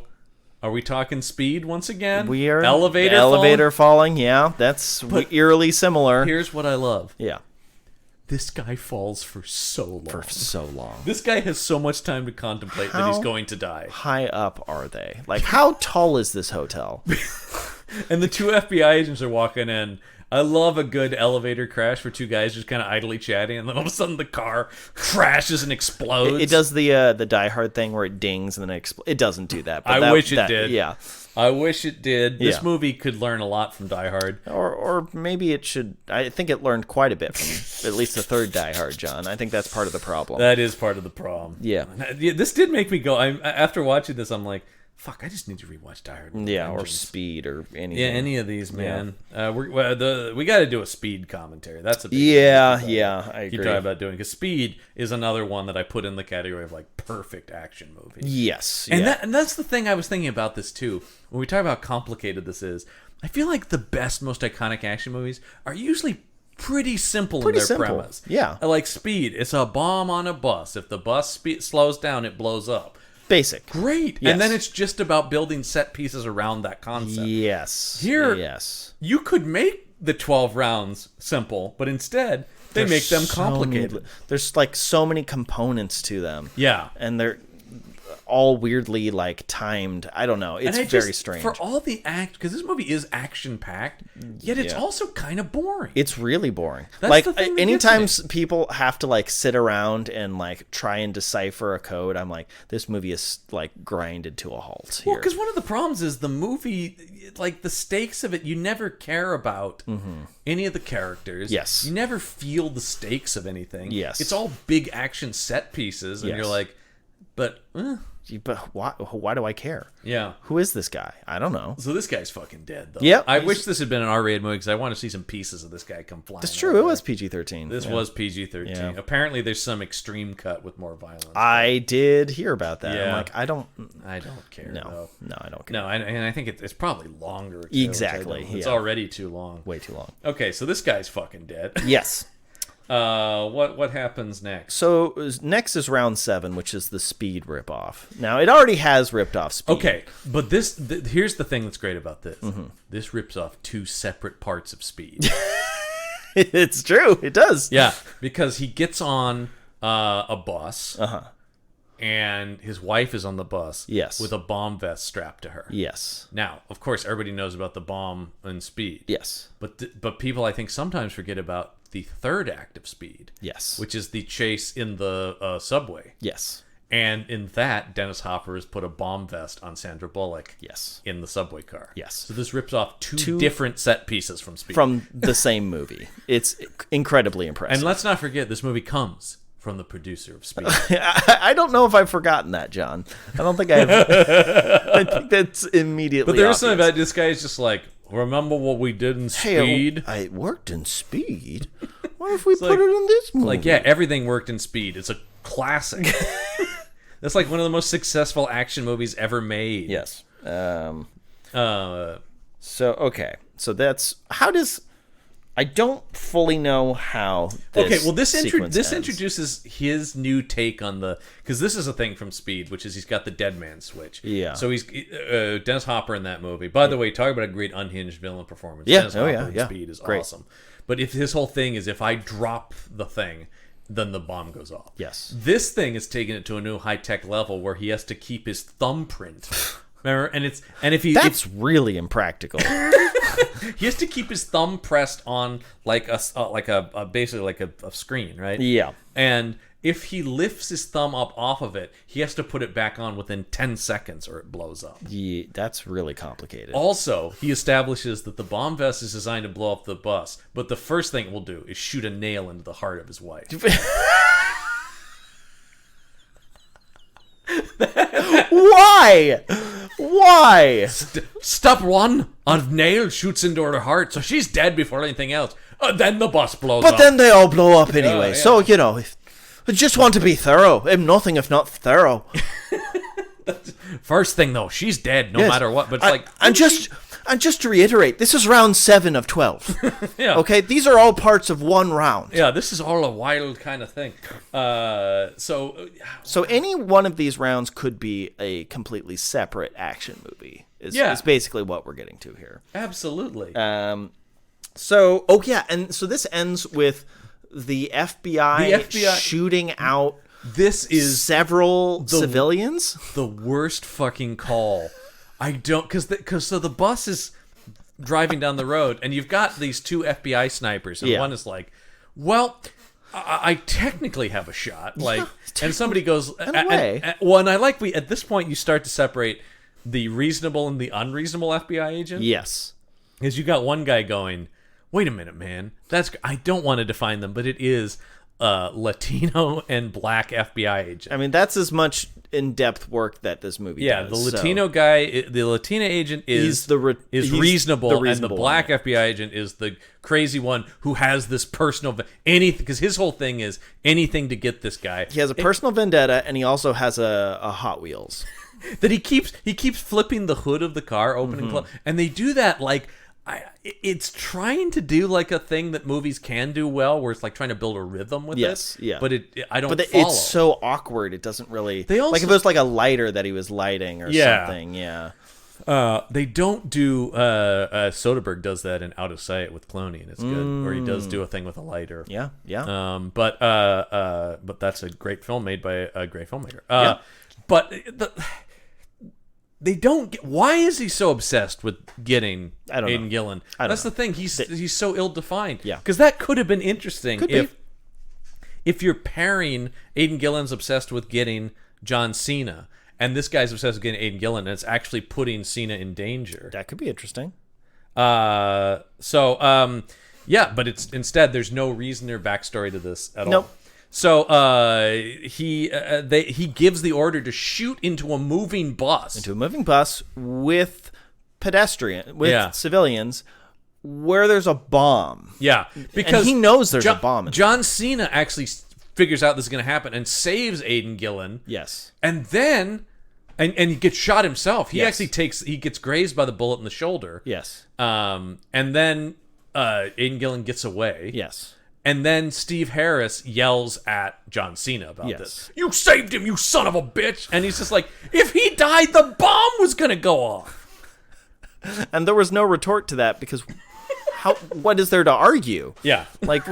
are we talking speed once again? We are. Elevator falling. Yeah, that's eerily similar. Here's what I love. Yeah. This guy falls for so long. This guy has so much time to contemplate that he's going to die. High up are they? Like, how tall is this hotel? And the two FBI agents are walking in. I love a good elevator crash where two guys just kind of idly chatting, and then all of a sudden the car crashes and explodes. It does the Die Hard thing where it dings and then it doesn't do that. But I wish it did. Yeah. I wish it did. This Yeah. movie could learn a lot from Die Hard. Or maybe it should. I think it learned quite a bit from at least the third Die Hard, John. I think that's part of the problem. That is part of the problem. Yeah. This did make me go. After watching this, I'm like, fuck, I just need to rewatch Die Hard. Yeah, or Vengeance. Speed or anything. Yeah, any of these, man. We got to do a Speed commentary. That's a big Yeah, thing. I agree. Keep talking about doing, because Speed is another one that I put in the category of like perfect action movie. Yes, And that's the thing I was thinking about this too. When we talk about how complicated this is, I feel like the best, most iconic action movies are usually pretty simple in their premise. Yeah. Like Speed, it's a bomb on a bus. If the bus slows down, it blows up. Basic. Great. Yes. And then it's just about building set pieces around that concept. Yes. Here, yes. you could make the 12 rounds simple, but instead they make them complicated. There's like so many components to them. Yeah. And they're all weirdly like timed. I don't know. It's very strange. For all the because this movie is action packed, yet it's also kind of boring. It's really boring. That's like the thing that anytime gets people have to like sit around and like try and decipher a code, I'm like, this movie is like grinded to a halt here. Well, because one of the problems is the movie, like the stakes of it, you never care about any of the characters. Yes. You never feel the stakes of anything. Yes. It's all big action set pieces, and Yes. you're like, but why do I care? yeah. Who is this guy? I don't know. So this guy's fucking dead, though. Yep. I wish this had been an R-rated movie because I want to see some pieces of this guy come flying. That's true. It was PG-13. This was PG-13. Yeah. Apparently, there's some extreme cut with more violence. I did hear about that. Yeah. I'm like, I don't care. No, I don't care. No, and I think it's probably longer. Too, Exactly, It's yeah. already too long. Way too long. Okay, so this guy's fucking dead. Yes. What happens next? So next is round 7, which is the Speed ripoff. Now it already has ripped off Speed. Okay, but here's the thing that's great about this. This rips off two separate parts of Speed. It's true. It does. Yeah, because he gets on a bus. And his wife is on the bus. Yes. With a bomb vest strapped to her. Yes. Now, of course, everybody knows about the bomb and Speed. Yes. But people, I think, sometimes forget about the third act of Speed. Yes. Which is the chase in the subway. Yes. And in that, Dennis Hopper has put a bomb vest on Sandra Bullock. Yes. In the subway car. Yes. So this rips off two different set pieces from Speed. From the same movie. It's incredibly impressive. And let's not forget, this movie comes from the producer of Speed. I don't know if I've forgotten that, John. I don't think I've. I think that's immediately. But there's obvious. something about this guy is just like, remember what we did in Speed? Hey, I worked in Speed. What if we put it in this movie? Like, yeah, everything worked in Speed. It's a classic. That's like one of the most successful action movies ever made. Yes. So that's how does. I don't fully know how. This this introduces his new take on because this is a thing from Speed, which is he's got the dead man switch. Yeah. So he's Dennis Hopper in that movie. By the way, talk about a great unhinged villain performance. Yeah. Dennis Hopper in Speed is awesome. But if his whole thing is if I drop the thing, then the bomb goes off. Yes. This thing is taking it to a new high-tech level where he has to keep his thumbprint. Remember? That's really impractical. He has to keep his thumb pressed on basically like a screen, right? Yeah. And if he lifts his thumb up off of it, he has to put it back on within 10 seconds or it blows up. Yeah, that's really complicated. Also, he establishes that the bomb vest is designed to blow up the bus, but the first thing it will do is shoot a nail into the heart of his wife. Why? Why? Step one, a nail shoots into her heart, so she's dead before anything else. Then the bus blows up. But then they all blow up anyway. Yeah. So, I just want to be thorough. I'm nothing if not thorough. First thing, though, she's dead no matter what. But it's and just to reiterate, this is round 7 of 12. Yeah. Okay, these are all parts of one round. Yeah, this is all a wild kind of thing. So any one of these rounds could be a completely separate action movie. Is basically what we're getting to here. Absolutely. And so this ends with the FBI shooting out. This is several civilians. The worst fucking call. I don't because the bus is driving down the road and you've got these two FBI snipers and one is like, well, I technically have a shot, like, and somebody goes, and I like at this point you start to separate the reasonable and the unreasonable FBI agent. Yes, because you got one guy going, wait a minute, man, I don't want to define them, but it is Latino and black FBI agent. I mean, that's as much in-depth work that this movie does. Yeah, the Latino guy, the Latina agent is reasonable, and the black FBI agent is the crazy one who has this personal anything, because his whole thing is anything to get this guy. He has a personal vendetta, and he also has a Hot Wheels that he keeps flipping the hood of the car open and close, and they do that like. It's trying to do like a thing that movies can do well, where it's like trying to build a rhythm with it. Yeah. But I don't. But follow. It's so awkward. It doesn't really. Like if it was like a lighter that he was lighting or something. Yeah. They don't do. Soderbergh does that in Out of Sight with Clooney, and it's good. Or he does do a thing with a lighter. Yeah. But that's a great film made by a great filmmaker. But they don't get, why is he so obsessed with getting Aidan Gillen? That's the thing. He's so ill-defined. Yeah. Because that could have been interesting if you're pairing Aidan Gillen's obsessed with getting John Cena, and this guy's obsessed with getting Aidan Gillen, and it's actually putting Cena in danger. That could be interesting. But it's instead there's no reason or backstory to this at all. Nope. So he gives the order to shoot into a moving bus. With civilians where there's a bomb. Yeah, because and he knows there's a bomb. John Cena actually figures out this is going to happen and saves Aidan Gillen. Yes. And then and he gets shot himself. He actually gets grazed by the bullet in the shoulder. Yes. And then Aidan Gillen gets away. Yes. And then Steve Harris yells at John Cena about this. You saved him, you son of a bitch! And he's just like, if he died, the bomb was going to go off. And there was no retort to that because what is there to argue? Yeah. Like,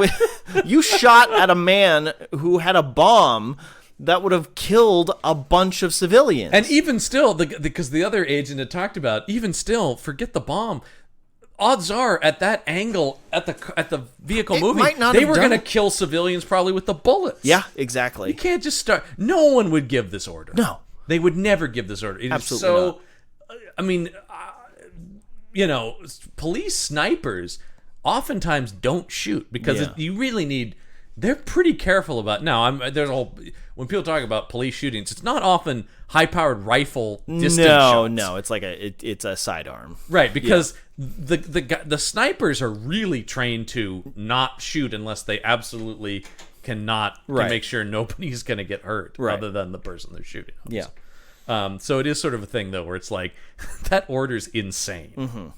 you shot at a man who had a bomb that would have killed a bunch of civilians. And even still, because the other agent had talked about, even still, forget the bomb. odds are at that angle at the vehicle moving, might not they have were done going to it. kill civilians probably with the bullets. Yeah, exactly. You can't just start. No one would give this order. No. They would never give this order. It Absolutely is so. not. I mean, police snipers oftentimes don't shoot because Yeah. you really need. They're pretty careful about. Now, there's a whole. When people talk about police shootings, it's not often high-powered rifle distance shots. No, it's like it's a sidearm. Right, because the snipers are really trained to not shoot unless they absolutely cannot can Right. make sure nobody's going to get hurt Right. other than the person they're shooting. Yeah. So it is sort of a thing though where it's like that order's insane.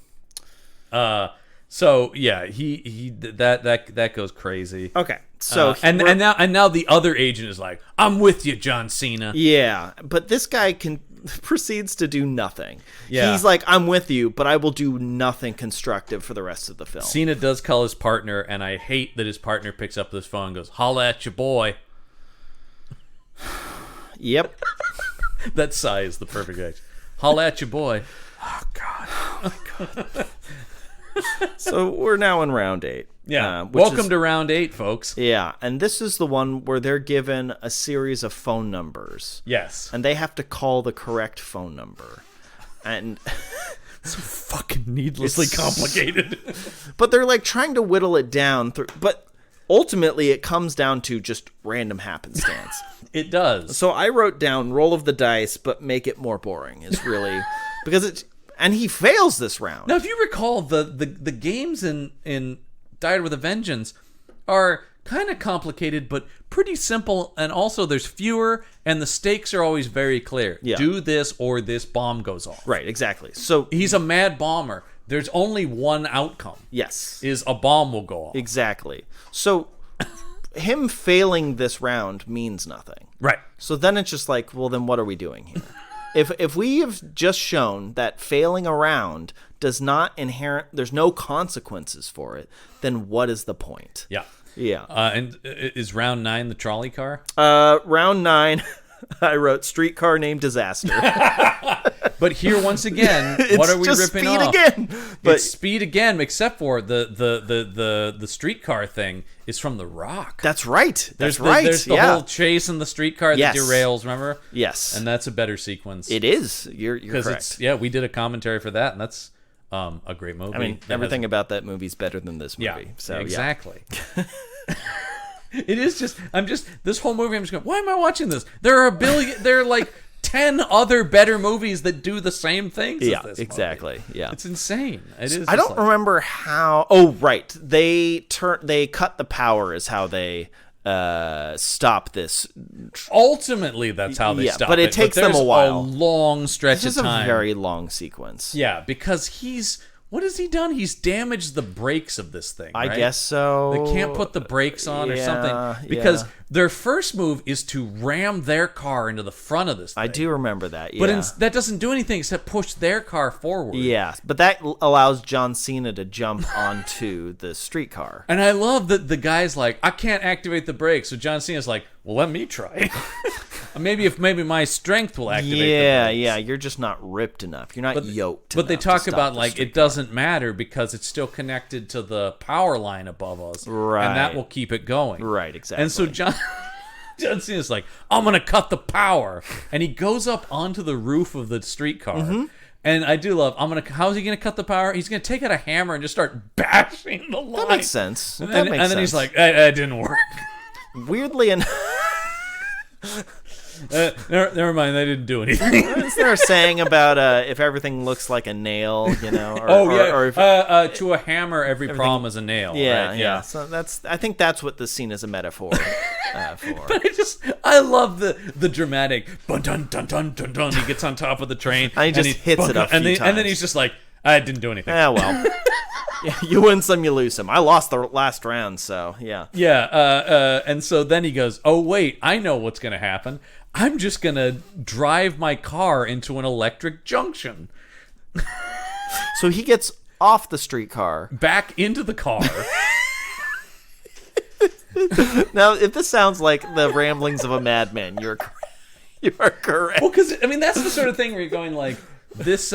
So yeah, he that goes crazy. Okay. So and now the other agent is like, I'm with you, John Cena. yeah, but this guy proceeds to do nothing. Yeah. He's like, I'm with you, but I will do nothing constructive for the rest of the film. Cena does call his partner, and I hate that his partner picks up this phone and goes, "Holla at your boy." Yep. That sigh is the perfect action. Holla at your boy. Oh God. So we're now in round 8. Yeah. which Welcome is- to round 8, folks. Yeah, and this is the one where they're given a series of phone numbers, Yes. and they have to call the correct phone number. And Fucking needlessly complicated. but they're like trying to whittle it down but ultimately it comes down to just random happenstance. It does. So I wrote down roll of the dice but make it more boring is really because it's and he fails this round. Now, if you recall, the games in Died with a Vengeance are kind of complicated, but pretty simple, and also there's fewer, and the stakes are always very clear. Yeah. Do this or this bomb goes off. Right, exactly. So He's a mad bomber. There's only one outcome, yes, is a bomb will go off. exactly. So him failing this round means nothing. Right. So then it's just like, well, then what are we doing here? If we have just shown that failing a round does not there's no consequences for it, then what is the point? Yeah. Yeah. And is round 9 the trolley car? Round 9, I wrote streetcar named Disaster. But here, once again, what are we just ripping speed off? again. But It's speed again, except for the streetcar thing is from The Rock. that's right. There's That's right. There's the yeah. whole chase in the streetcar that Yes. derails. Remember? Yes. And that's a better sequence. It is. You're because correct. we did a commentary for that, and that's a great movie. I mean, that everything has- about that movie's better than this movie. Yeah, So yeah. exactly. It is just. This whole movie. I'm just going. Why am I watching this? There are there are like 10 other better movies that do the same things. Yeah, as this exactly. movie. Yeah. It's insane. It is. I just don't like- remember how. Oh, right. They cut the power is how they stop this. Ultimately, that's how they Yeah, stop but it takes them a there's while. A long stretch This is of a time. very long sequence. Yeah, because what has he done? He's damaged the brakes of this thing. I right? guess so. They can't put the brakes on or Yeah, something because yeah. their first move is to ram their car into the front of this thing. I do remember that. Yeah. But that doesn't do anything except push their car forward. yeah, but that allows John Cena to jump onto the streetcar. And I love that the guy's like, I can't activate the brakes. So John Cena's like, well, let me try. maybe my strength will activate the brakes. Yeah, you're just not ripped enough. You're not yoked. But they enough to talk stop about the like it streetcar. doesn't matter because it's still connected to the power line above us, Right. And that will keep it going, Right, exactly. And so John Cena's like, I'm gonna cut the power, and he goes up onto the roof of the streetcar. Mm-hmm. And I do love. How's he gonna cut the power? He's gonna take out a hammer and just start bashing the line. That makes sense. And That then, makes and then he's sense. like, that didn't work. Weirdly enough. Never mind, they didn't do anything. Isn't there a saying about if everything looks like a nail, you know? Or, or if, to a hammer, every problem is a nail. yeah, right? yeah. So I think that's what the scene is a metaphor for. But I love the dramatic dun dun dun dun dun dun. He gets on top of the train And he just hits it a few and then times. he's just like, I didn't do anything. Yeah, well, you win some, you lose some. I lost the last round, so yeah. Yeah, and so then he goes, oh wait, I know what's gonna happen. I'm just gonna drive my car into an electric junction, So he gets off the streetcar. back into the car. Now, if this sounds like the ramblings of a madman, you are correct. Well, because I mean that's the sort of thing where you're going like this.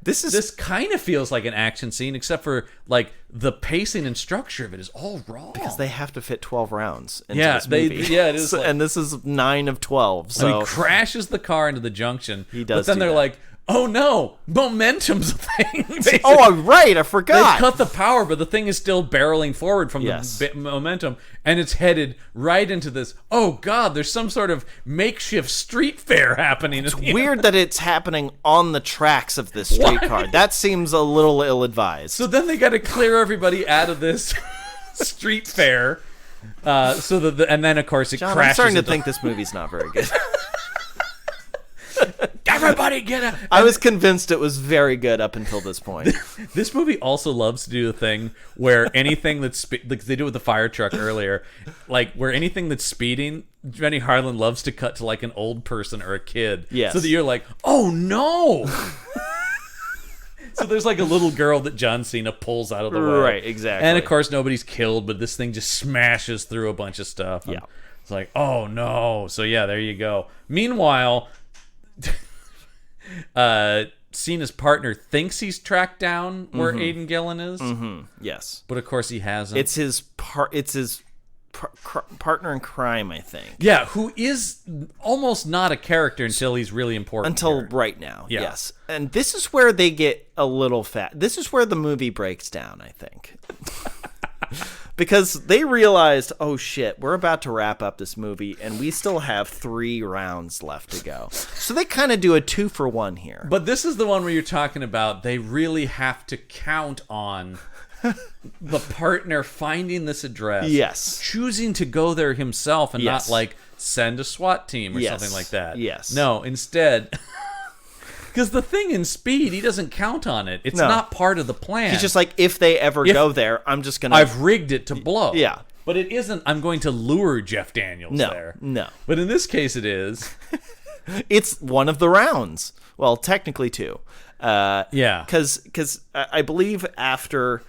This kind of feels like an action scene, except for like the pacing and structure of it is all wrong. Because they have to fit 12 rounds into this movie. It is. And this is 9 of 12. So he crashes the car into the junction. He does. But then do they're that. like, "Oh no, momentum's a thing." basically. Oh, right, I forgot. They cut the power, but the thing is still barreling forward from the momentum, and it's headed right into this. Oh God, there's some sort of makeshift street fair happening. It's weird that it's happening on the tracks of this streetcar. That seems a little ill-advised. So then they got to clear everybody out of this street fair. So that, and then of course it John, crashes. I'm starting to into- think this movie's not very good. Everybody get out! I was convinced it was very good up until this point. This movie also loves to do the thing where anything that's like they do with the fire truck earlier, like where anything that's speeding, Jenny Harlan loves to cut to like an old person or a kid, Yes. so that you're like, oh no. So there's like a little girl that John Cena pulls out of the way, Right, exactly. and of course nobody's killed, but this thing just smashes through a bunch of stuff. Yeah. It's like, oh no. So yeah, there you go. Meanwhile, Cena's partner thinks he's tracked down where Aidan Gillen is, Yes. but of course he hasn't. It's his partner in crime, I think. Yeah, who is almost not a character until he's really important. Until here. right now, Yeah. yes. And this is where they get a little fat. This is where the movie breaks down, I think. Because they realized, oh shit, we're about to wrap up this movie and we still have 3 rounds left to go. So they kind of do a 2-for-1 here. But this is the one where you're talking about they really have to count on the partner finding this address. Yes. Choosing to go there himself and Yes. not like send a SWAT team or Yes. something like that. Yes. No, instead. Because the thing in Speed, he doesn't count on it. It's No. not part of the plan. He's just like, if they ever go there, I'm just going to... I've rigged it to blow. Yeah. But it isn't, I'm going to lure Jeff Daniels No, there. no. But in this case, it is. It's one of the rounds. Well, technically 2. Yeah. Because I believe after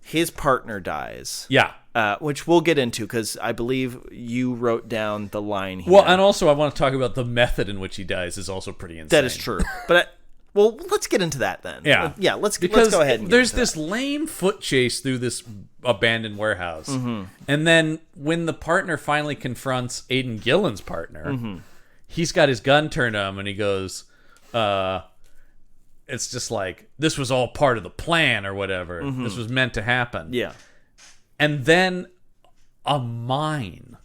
his partner dies... Yeah. Which we'll get into because I believe you wrote down the line here. Well, and also I want to talk about the method in which he dies is also pretty insane. that is true. But well, let's get into that then. Yeah. Yeah. Let's go Because ahead. And get there's into this lame foot chase through this abandoned warehouse, and then when the partner finally confronts Aidan Gillen's partner, he's got his gun turned on him, and he goes, "It's just like this was all part of the plan or whatever. This was meant to happen." that. Yeah. And then a mine,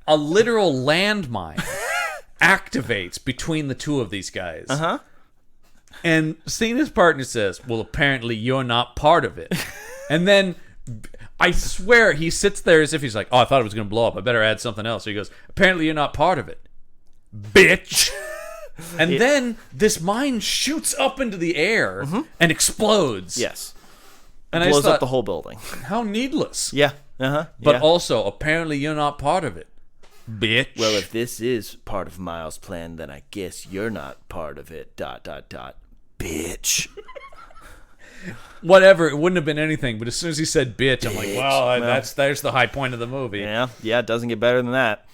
a literal landmine, activates between the two of these guys. Uh-huh. And Cena's partner says, well, apparently you're not part of it. And then I swear he sits there as if he's like, oh, I thought it was going to blow up. I better add something else. So he goes, apparently you're not part of it, bitch. And then this mine shoots up into the air and explodes. Yes. And I Blows just thought, up the whole building. how needless. Yeah. Uh-huh. But yeah. also, apparently you're not part of it, bitch. Well, if this is part of Miles' plan, then I guess you're not part of it. ... Bitch. Whatever, it wouldn't have been anything. But as soon as he said bitch, I'm like, well, there's the high point of the movie. Yeah. Yeah. It doesn't get better than that.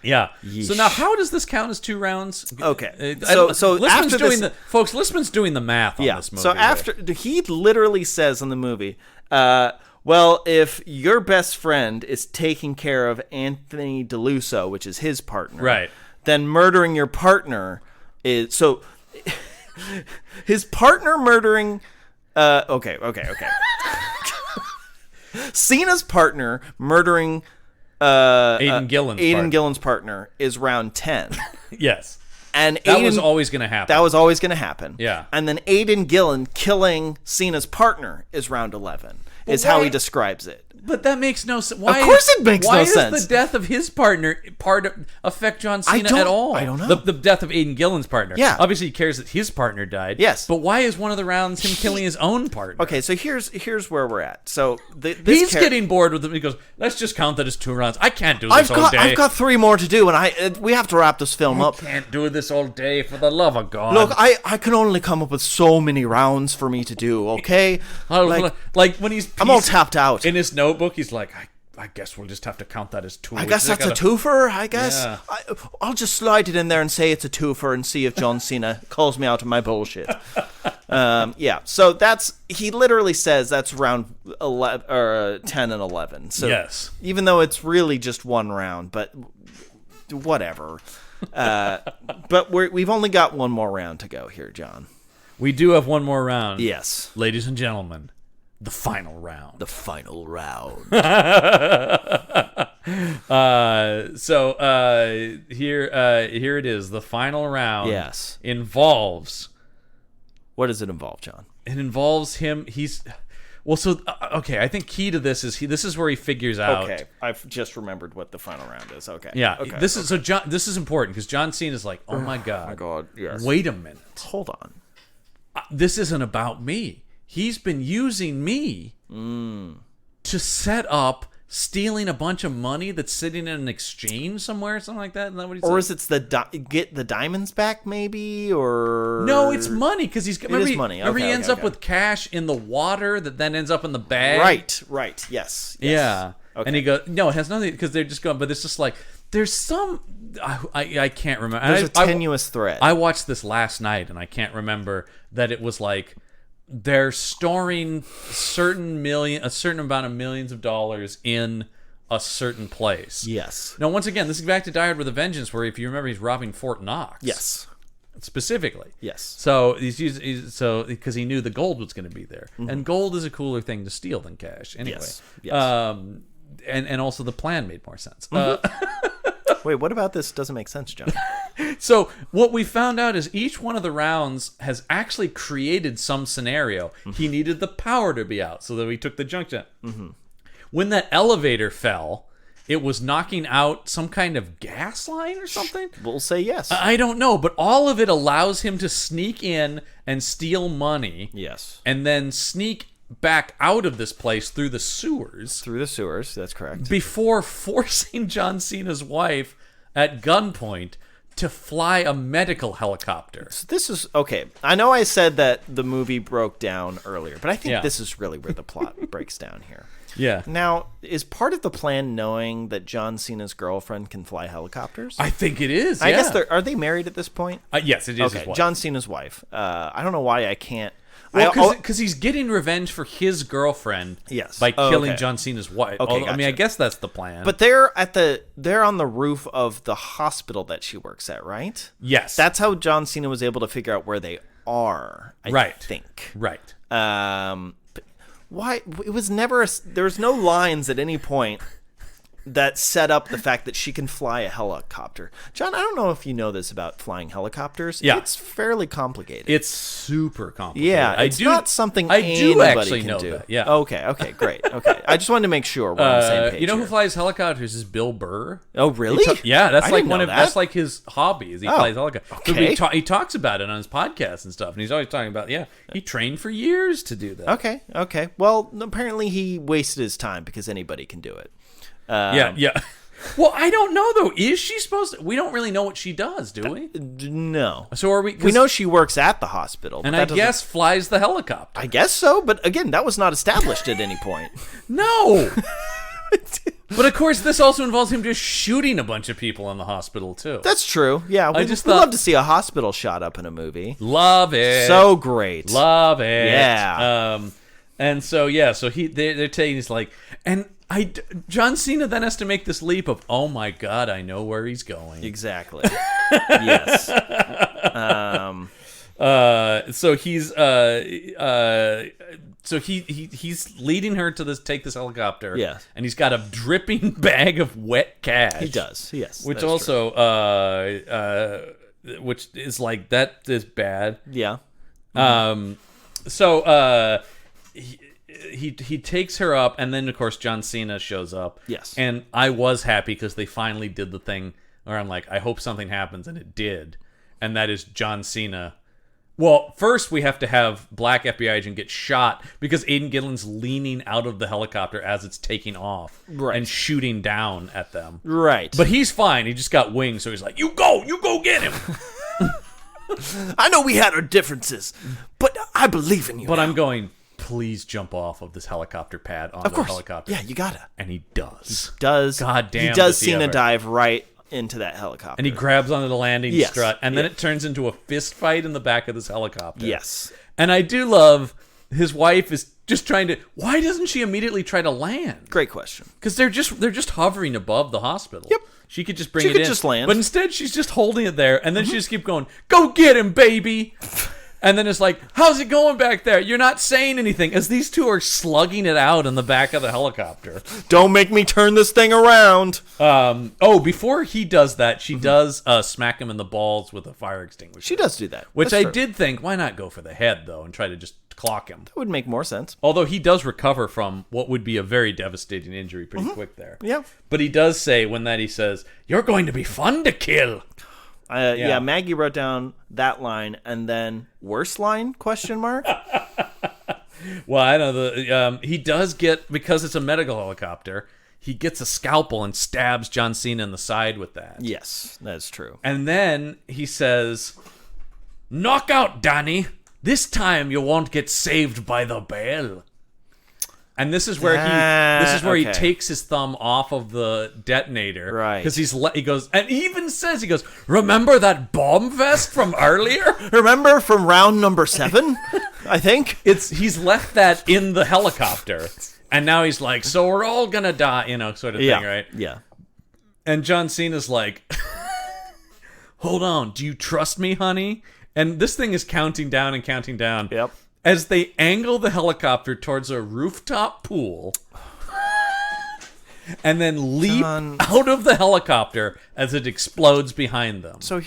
Yeah. Yeesh. So now, how does this count as 2 rounds? Okay. So Listman's after doing this, folks, Listman's doing the math on this movie. So here. after he literally says in the movie, well, if your best friend is taking care of Anthony DeLusso, which is his partner, Right. then murdering your partner is so. His partner murdering. Okay. Cena's partner murdering. Aidan Gillen's partner. Gillen's partner is round 10. Yes. And That was always going to happen. That was always going to happen. Yeah. And then Aidan Gillen killing Cena's partner is round 11. Is how he describes it. But that makes no sense. Why? Of course it makes no sense. Why does the death of his partner affect John Cena at all? I don't know. The death of Aidan Gillen's partner. Yeah. Obviously, he cares that his partner died. Yes. But why is one of the rounds him killing his own partner? Okay, so here's where we're at. So He's getting bored with it. He goes, let's just count that as 2 rounds. I can't do this all day. I've got 3 more to do, and we have to wrap this film up. Can't do this all day, for the love of God. Look, I can only come up with so many rounds for me to do. Okay, like when I'm all tapped out. in his notebook, he's like, I guess we'll just have to count that as 2. I guess that's a twofer. I guess Yeah. I'll just slide it in there and say it's a twofer and see if John Cena calls me out of my bullshit. Yeah. So he literally says that's round 11 or 10 and 11. So yes. Even though it's really just one round, but whatever. But we've only got one more round to go here, John. We do have one more round. Yes. Ladies and gentlemen, the final round. The final round. Here it is. The final round. Yes. Involves. What does it involve, John? It involves him. Okay. I think key to this is this is where he figures out. Okay, I've just remembered what the final round is. Okay. Yeah. Okay. This is important because John Cena's like, oh my god. My God. Yes. Wait a minute. Hold on. This isn't about me. He's been using me to set up stealing a bunch of money that's sitting in an exchange somewhere, something like that. Isn't that what he said? Or is it get the diamonds back, maybe? Or no, it's money because is money. Remember, he ends up with cash in the water that then ends up in the bag. Right. Yes. Yeah. Okay. And he goes, no, it has nothing because they're just going. But it's just like there's some. I can't remember. There's a tenuous thread. I watched this last night and I can't remember that it was like. They're storing a certain amount of millions of dollars in a certain place. Yes. Now, once again, this is back to Die Hard with a Vengeance, where if you remember, he's robbing Fort Knox. Yes. Specifically. Yes. So because he knew the gold was going to be there, and gold is a cooler thing to steal than cash. Anyway. Yes. And also the plan made more sense. Wait, what about this doesn't make sense, John? So what we found out is each one of the rounds has actually created some scenario. He needed the power to be out, so that we took the junction. When that elevator fell, it was knocking out some kind of gas line or something. We'll say yes. I don't know, but all of it allows him to sneak in and steal money. Yes. And then sneak back out of this place through the sewers. Through the sewers, that's correct. Before forcing John Cena's wife at gunpoint to fly a medical helicopter. So this is okay. I know I said that the movie broke down earlier, but I think this is really where the plot breaks down here. Yeah. Now, is part of the plan knowing that John Cena's girlfriend can fly helicopters? I think it is. I guess are they married at this point? Yes, it is. Okay, his wife. John Cena's wife. I don't know why I can't. Well, because he's getting revenge for his girlfriend. Yes. By killing John Cena's wife. Okay, I mean, I guess that's the plan. But they're on the roof of the hospital that she works at, right? Yes. That's how John Cena was able to figure out where they are. I think. Right. But why? It was never. There was no lines at any point that set up the fact that she can fly a helicopter. John, I don't know if you know this about flying helicopters. Yeah. It's fairly complicated. It's super complicated. Yeah, it's not something I do anybody actually can know do. that. Yeah. Okay, great. Okay. I just wanted to make sure we're on the same page. You know who here. flies helicopters is Bill Burr. Oh, really? Yeah, that's I like didn't one know of that. that's like his hobby. Is he flies helicopters? okay. So he talks about it on his podcast and stuff, and he's always talking about he trained for years to do that. Okay. Well, apparently he wasted his time because anybody can do it. Yeah. Well, I don't know though. Is she supposed to? We don't really know what she does, do we? No. So are we? We know she works at the hospital, and but I that guess flies the helicopter. I guess so, but again, that was not established at any point. No. But of course, this also involves him just shooting a bunch of people in the hospital too. That's true. Yeah, we just we'd thought- love to see a hospital shot up in a movie. Love it. So great. Love it. Yeah. And so they're taking this like, and John Cena then has to make this leap of, oh my god, I know where he's going. Exactly. Yes. So he's leading her to take this helicopter. Yes. And he's got a dripping bag of wet cash. He does. Yes. Which that's also which is like that is bad. true. Yeah. So he takes her up, and then of course John Cena shows up. Yes. And I was happy because they finally did the thing where I'm like, I hope something happens, and it did. And that is John Cena. Well, first we have to have Black FBI agent get shot because Aidan Gillen's leaning out of the helicopter as it's taking off and shooting down at them. Right. But he's fine. He just got wings, so he's like, you go get him. I know we had our differences, but I believe in you. But now. I'm going, please jump off of this helicopter pad on the helicopter. Yeah, you gotta. And he does. God damn. He does Cena dive right into that helicopter. And he grabs onto the landing Yes. strut, and then it turns into a fist fight in the back of this helicopter. Yes. And I do love his wife is just trying to. Why doesn't she immediately try to land? Great question. Because they're just hovering above the hospital. Yep. She could just bring She it could in. just land. But instead, she's just holding it there, and then she just keeps going, "Go get him, baby." And then it's like, "How's it going back there? You're not saying anything." As these two are slugging it out in the back of the helicopter. Don't make me turn this thing around. Before he does that, she does smack him in the balls with a fire extinguisher. She does do that. Which That's I true. did think, why not go for the head, though, and try to just clock him? That would make more sense. Although he does recover from what would be a very devastating injury pretty quick there. Yeah. But he does say, he says, "You're going to be fun to kill." Yeah, Maggie wrote down that line and then worst line, question mark? Well, I don't know. He does get, because it's a medical helicopter, he gets a scalpel and stabs John Cena in the side with that. Yes, that's true. And then he says, "Knock out, Danny. This time you won't get saved by the bell." And this is where he okay. takes his thumb off of the detonator, Right. Because he goes, and he even says, "Remember that bomb vest from earlier?" Remember from round number 7, I think? He's left that in the helicopter, and now he's like, "So we're all gonna die," sort of thing, right? Yeah. And John Cena's like, "Hold on, do you trust me, honey?" And this thing is counting down and counting down. Yep. As they angle the helicopter towards a rooftop pool and then leap out of the helicopter as it explodes behind them. So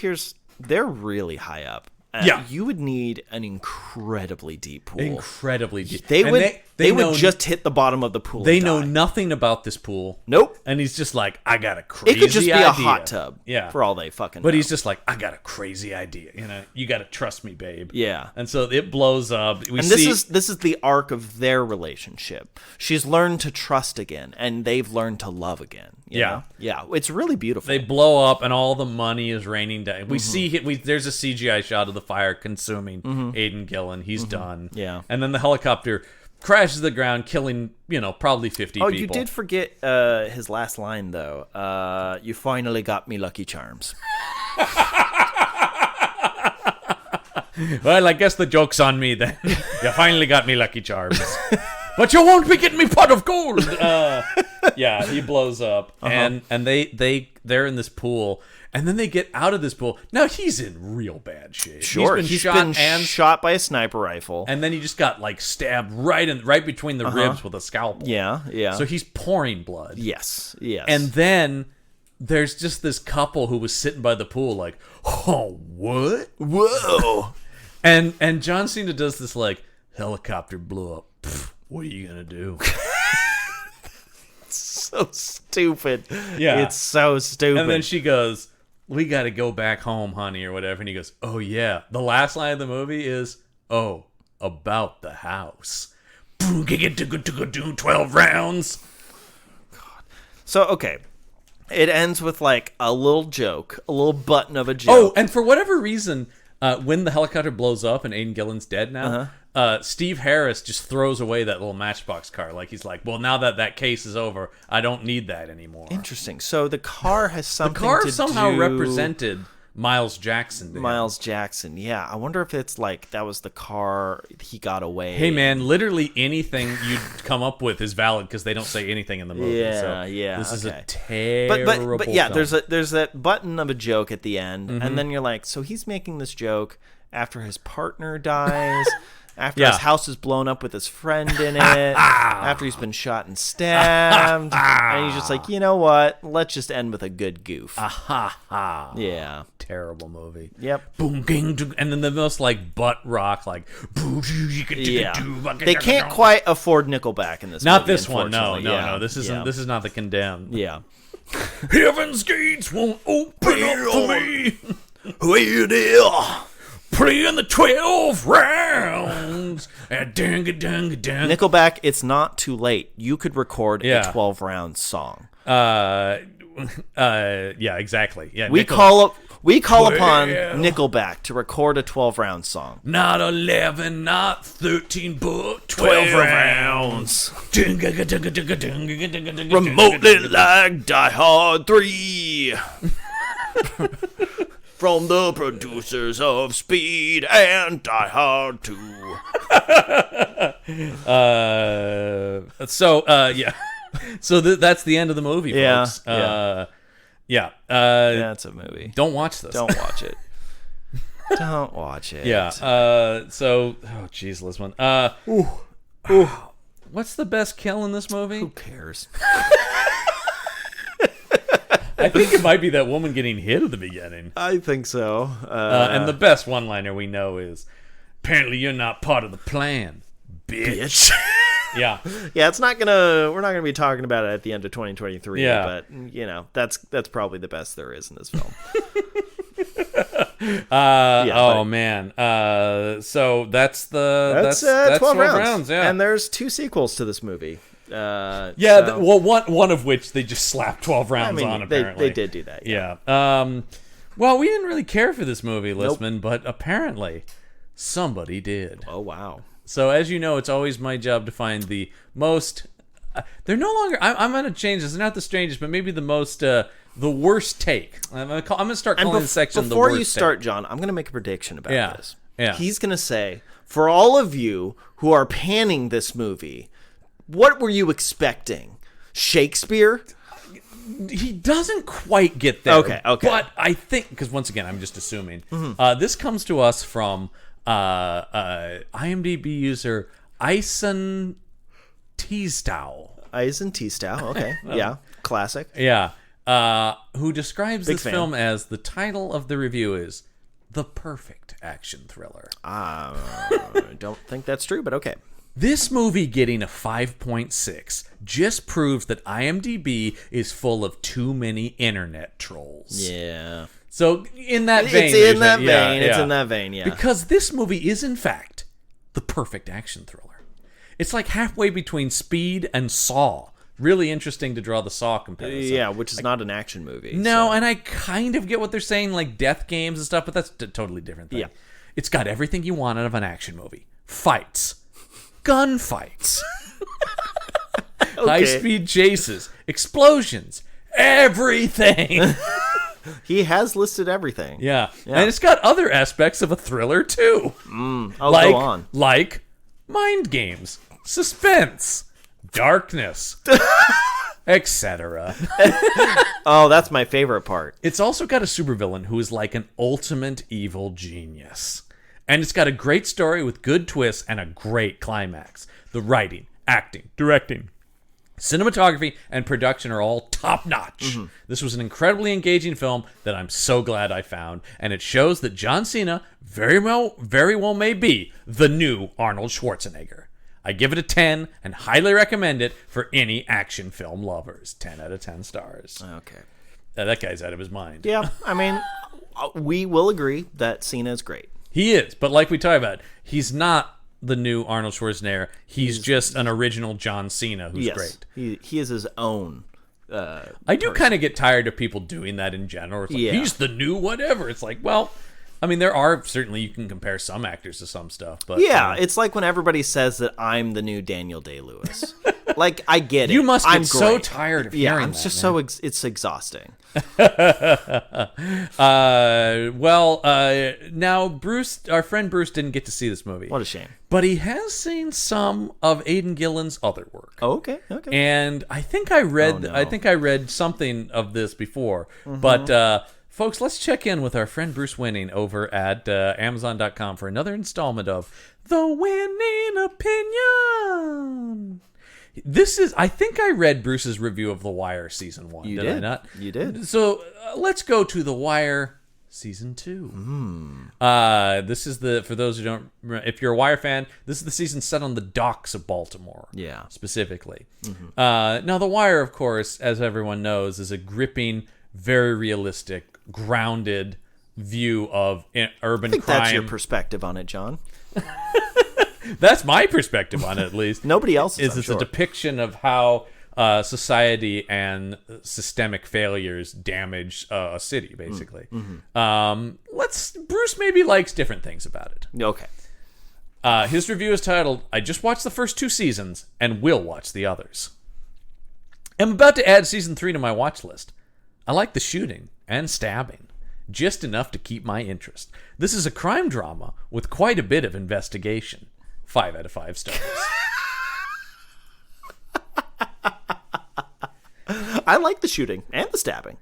they're really high up. Yeah. You would need an incredibly deep pool. Incredibly deep. They And would they know- would just hit the bottom of the pool. They and know die. nothing about this pool. Nope. And he's just like, "I got a crazy It could just be idea." a hot tub. Yeah. For all they fucking But know. he's just like, "I got a crazy idea. You got to trust me, babe." Yeah. And so it blows up. And this is the arc of their relationship. She's learned to trust again, and they've learned to love again. You know? Yeah. It's really beautiful. They blow up, and all the money is raining down. We see there's a CGI shot of the fire consuming Aidan Gillen. He's done. Yeah. And then the helicopter crashes to the ground, killing probably 50 people. You did forget his last line though. You finally got me, Lucky Charms. Well, I guess the joke's on me then. You finally got me, Lucky Charms. But you won't be getting me pot of gold. Yeah, he blows up, and they're in this pool, and then they get out of this pool. Now he's in real bad shape. Sure, he's been shot by a sniper rifle, and then he just got stabbed right between the ribs with a scalpel. Yeah. So he's pouring blood. Yes. And then there's just this couple who was sitting by the pool, like, "Oh, what? Whoa!" And John Cena does this helicopter blew up. Pfft, what are you gonna do? So stupid. Yeah. It's so stupid. And then she goes, "We got to go back home, honey," or whatever. And he goes, "Oh yeah." The last line of the movie is, "Oh, about the house." 12 rounds. So okay, it ends with a little joke, a little button of a joke. Oh, and for whatever reason, when the helicopter blows up and Aidan Gillen's dead now, Steve Harris just throws away that little Matchbox car. He's like, "Well, now that case is over, I don't need that anymore." Interesting. So the car has something. The car to somehow do... represented Miles Jackson. Miles Jackson. Yeah, I wonder if it's that was the car he got away. Hey man, literally anything you'd come up with is valid because they don't say anything in the movie. Yeah. This is a okay. terrible. But yeah, film. there's that button of a joke at the end, and then you're like, so he's making this joke after his partner dies. After his house is blown up with his friend in it, after he's been shot and stabbed, and he's just like, you know what? Let's just end with a good goof. Yeah. Terrible movie. Yep. Boom, ging, doo, and then the most butt rock, Yeah. They can't quite afford Nickelback in this Not movie, this one. No. unfortunately. This isn't. This is not the Condemned. Yeah. Heaven's gates won't open up for me. Where dear? Playing the 12 rounds. Nickelback, it's not too late. You could record a 12-round song. Yeah, exactly. Yeah, We call upon Nickelback to record a 12-round song. Not 11, not 13, but 12 rounds. Remotely like Die Hard 3. from the producers of Speed and Die Hard 2. Yeah. So that's the end of the movie, Yeah, folks. yeah. Yeah. That's a movie. Don't watch this. Don't watch it. Don't watch it. Yeah. Geez, Lisman. What's the best kill in this movie? Who cares? I think it might be that woman getting hit at the beginning. I think so. And the best one-liner we know is, "Apparently you're not part of the plan, bitch." Yeah. Yeah, we're not gonna be talking about it at the end of 2023. Yeah. But that's probably the best there is in this film. Man. So that's 12 rounds. Yeah. And there's 2 sequels to this movie. One of which they just slapped 12 rounds on. Apparently, they did do that. Yeah. Well, we didn't really care for this movie, Listman, but apparently somebody did. Oh wow. So as you know, it's always my job to find the most. They're no longer. I'm going to change this. They're not the strangest, but maybe the most. The worst take. I'm going to start calling this section the worst Before you start, take. John, I'm going to make a prediction about this. Yeah. He's going to say, for all of you who are panning this movie, what were you expecting? Shakespeare? He doesn't quite get there. Okay. But I think, because once again, I'm just assuming, this comes to us from IMDb user Eisen Teastow. Eisen Teastow. Okay. Yeah. Classic. Yeah. Who describes Big this fan. film as the title of the review is The Perfect Action Thriller. I don't think that's true, but okay. This movie getting a 5.6 just proves that IMDb is full of too many internet trolls. Yeah. So in that vein, It's in that yeah, vein. It's in that vein, yeah. Because this movie is in fact the perfect action thriller. It's like halfway between Speed and Saw. Really interesting to draw the Saw comparison. Yeah, which is not an action movie. No, so. and I kind of get what they're saying, like death games and stuff, but that's a totally different thing. Yeah. It's got everything you want out of an action movie. Fights. Gunfights. High-speed chases. Explosions. Everything. He has listed everything. Yeah. And it's got other aspects of a thriller, too. Go on. Like mind games. Suspense. Darkness. Etc. Oh, that's my favorite part. It's also got a supervillain who is like an ultimate evil genius. And it's got a great story with good twists and a great climax. The writing, acting, directing, cinematography, and production are all top-notch. This was an incredibly engaging film that I'm so glad I found, and it shows that John Cena very well may be the new Arnold Schwarzenegger. I give it a 10 and highly recommend it for any action film lovers. 10 out of 10 stars. Okay. That guy's out of his mind. Yeah, I mean, we will agree that Cena is great. He is, but like we talked about, he's not the new Arnold Schwarzenegger. He's just an original John Cena who's great. He is his own. I do kind of get tired of people doing that in general. It's like, he's the new whatever. It's like, well, I mean, there are certainly, you can compare some actors to some stuff, but Yeah, it's like when everybody says that I'm the new Daniel Day-Lewis. Like, I get it. You must get I'm so great. tired of Yeah, hearing I'm that, just man. it's exhausting. Now Bruce, our friend Bruce, didn't get to see this movie. What a shame. But he has seen some of Aidan Gillen's other work. Oh, okay. And I think I read no. I think I read something of this before. But folks, let's check in with our friend Bruce Winning over at Amazon.com for another installment of The Winning Opinion. I think I read Bruce's review of The Wire Season 1. You did I not? You did. So let's go to The Wire Season 2. This is for those who don't, if you're a Wire fan, this is the season set on the docks of Baltimore. Yeah. Specifically. Now, The Wire, of course, as everyone knows, is a gripping, very realistic, grounded view of urban I think crime. that's your perspective on it, John. That's my perspective on it, at least. Nobody else's, is I'm it's sure. a depiction of how society and systemic failures damage a city, basically. Bruce maybe likes different things about it. Okay. His review is titled, I just watched the first 2 seasons and will watch the others. I'm about to add season 3 to my watch list. I like the shooting and stabbing. just enough to keep my interest. This is a crime drama with quite a bit of investigation. 5 out of 5 stars. I like the shooting and the stabbing.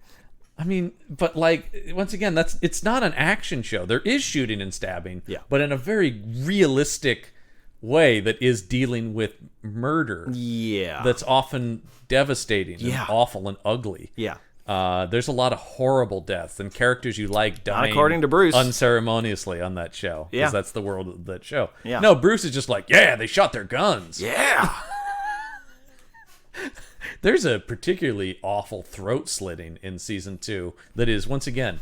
I mean, but like, once again, it's not an action show. There is shooting and stabbing, but in a very realistic way that is dealing with murder. Yeah. That's often devastating and awful and ugly. Yeah. There's a lot of horrible deaths and characters you like dying according to Bruce. unceremoniously on that show. Yeah. Because that's the world of that show. Yeah. No, Bruce is just like, yeah, they shot their guns. Yeah. There's a particularly awful throat slitting in season 2 that is, once again,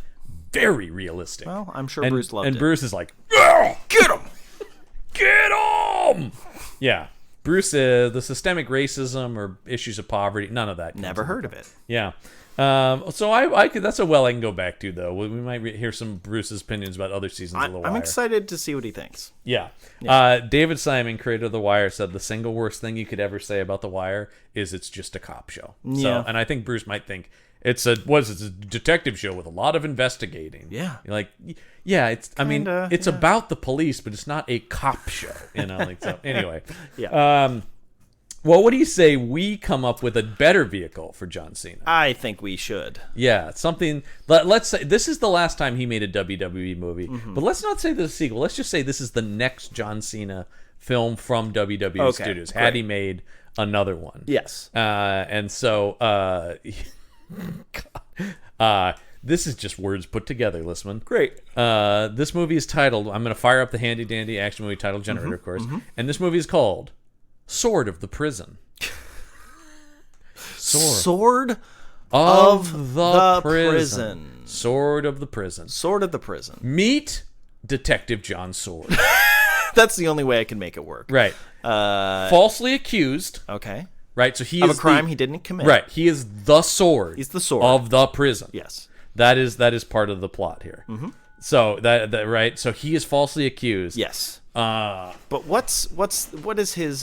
very realistic. Well, I'm sure Bruce loved it. And Bruce is like, get him! Get him! Yeah. Bruce, the systemic racism or issues of poverty, none of that. Never heard of it. Yeah. So I could. That's a well I can go back to, though. We might hear some Bruce's opinions about other seasons of The Wire. I'm excited to see what he thinks. Yeah. David Simon, creator of The Wire, said the single worst thing you could ever say about The Wire is it's just a cop show. Yeah. So, and I think Bruce might think it's a detective show with a lot of investigating. Yeah. Like, yeah, it's about the police, but it's not a cop show. Like so. Anyway. Yeah. Well, what do you say we come up with a better vehicle for John Cena? I think we should. Yeah, something. Let's say this is the last time he made a WWE movie, but let's not say the sequel. Let's just say this is the next John Cena film from WWE Studios. Great. Had he made another one? Yes. And so, this is just words put together, Listman. Great. This movie is titled. I'm going to fire up the handy dandy action movie title generator, of course, and this movie is called Sword of the Prison. Sword of the Prison. Sword of the Prison. Sword of the Prison. Meet Detective John Sword. That's the only way I can make it work. Right. Falsely accused. Okay. Right. So he Of is a crime he didn't commit. Right. He is the sword. He's the sword of the prison. Yes. That is part of the plot here. Mm-hmm. So that right. So he is falsely accused. Yes. But what is his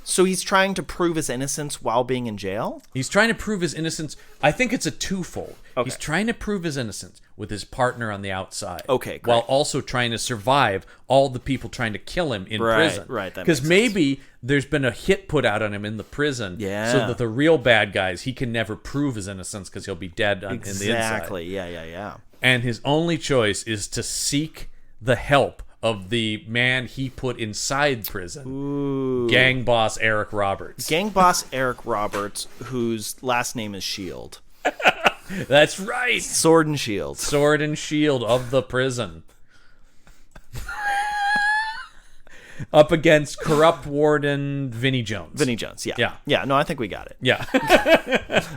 so he's trying to prove his innocence while being in jail? He's trying to prove his innocence. I think it's a twofold. Okay. He's trying to prove his innocence with his partner on the outside. Okay, great. While also trying to survive all the people trying to kill him in prison. Right, that because makes maybe there's been a hit put out on him in the prison, Yeah. so that the real bad guys, he can never prove his innocence because he'll be dead in the inside. Exactly. Yeah. And his only choice is to seek the help of the man he put inside prison. Ooh. Gang boss Eric Roberts. Gang boss Eric Roberts, whose last name is Shield. That's right. Sword and Shield. Sword and Shield of the prison. Up against corrupt warden Vinnie Jones. Vinnie Jones, yeah. Yeah. Yeah, no, I think we got it. Yeah.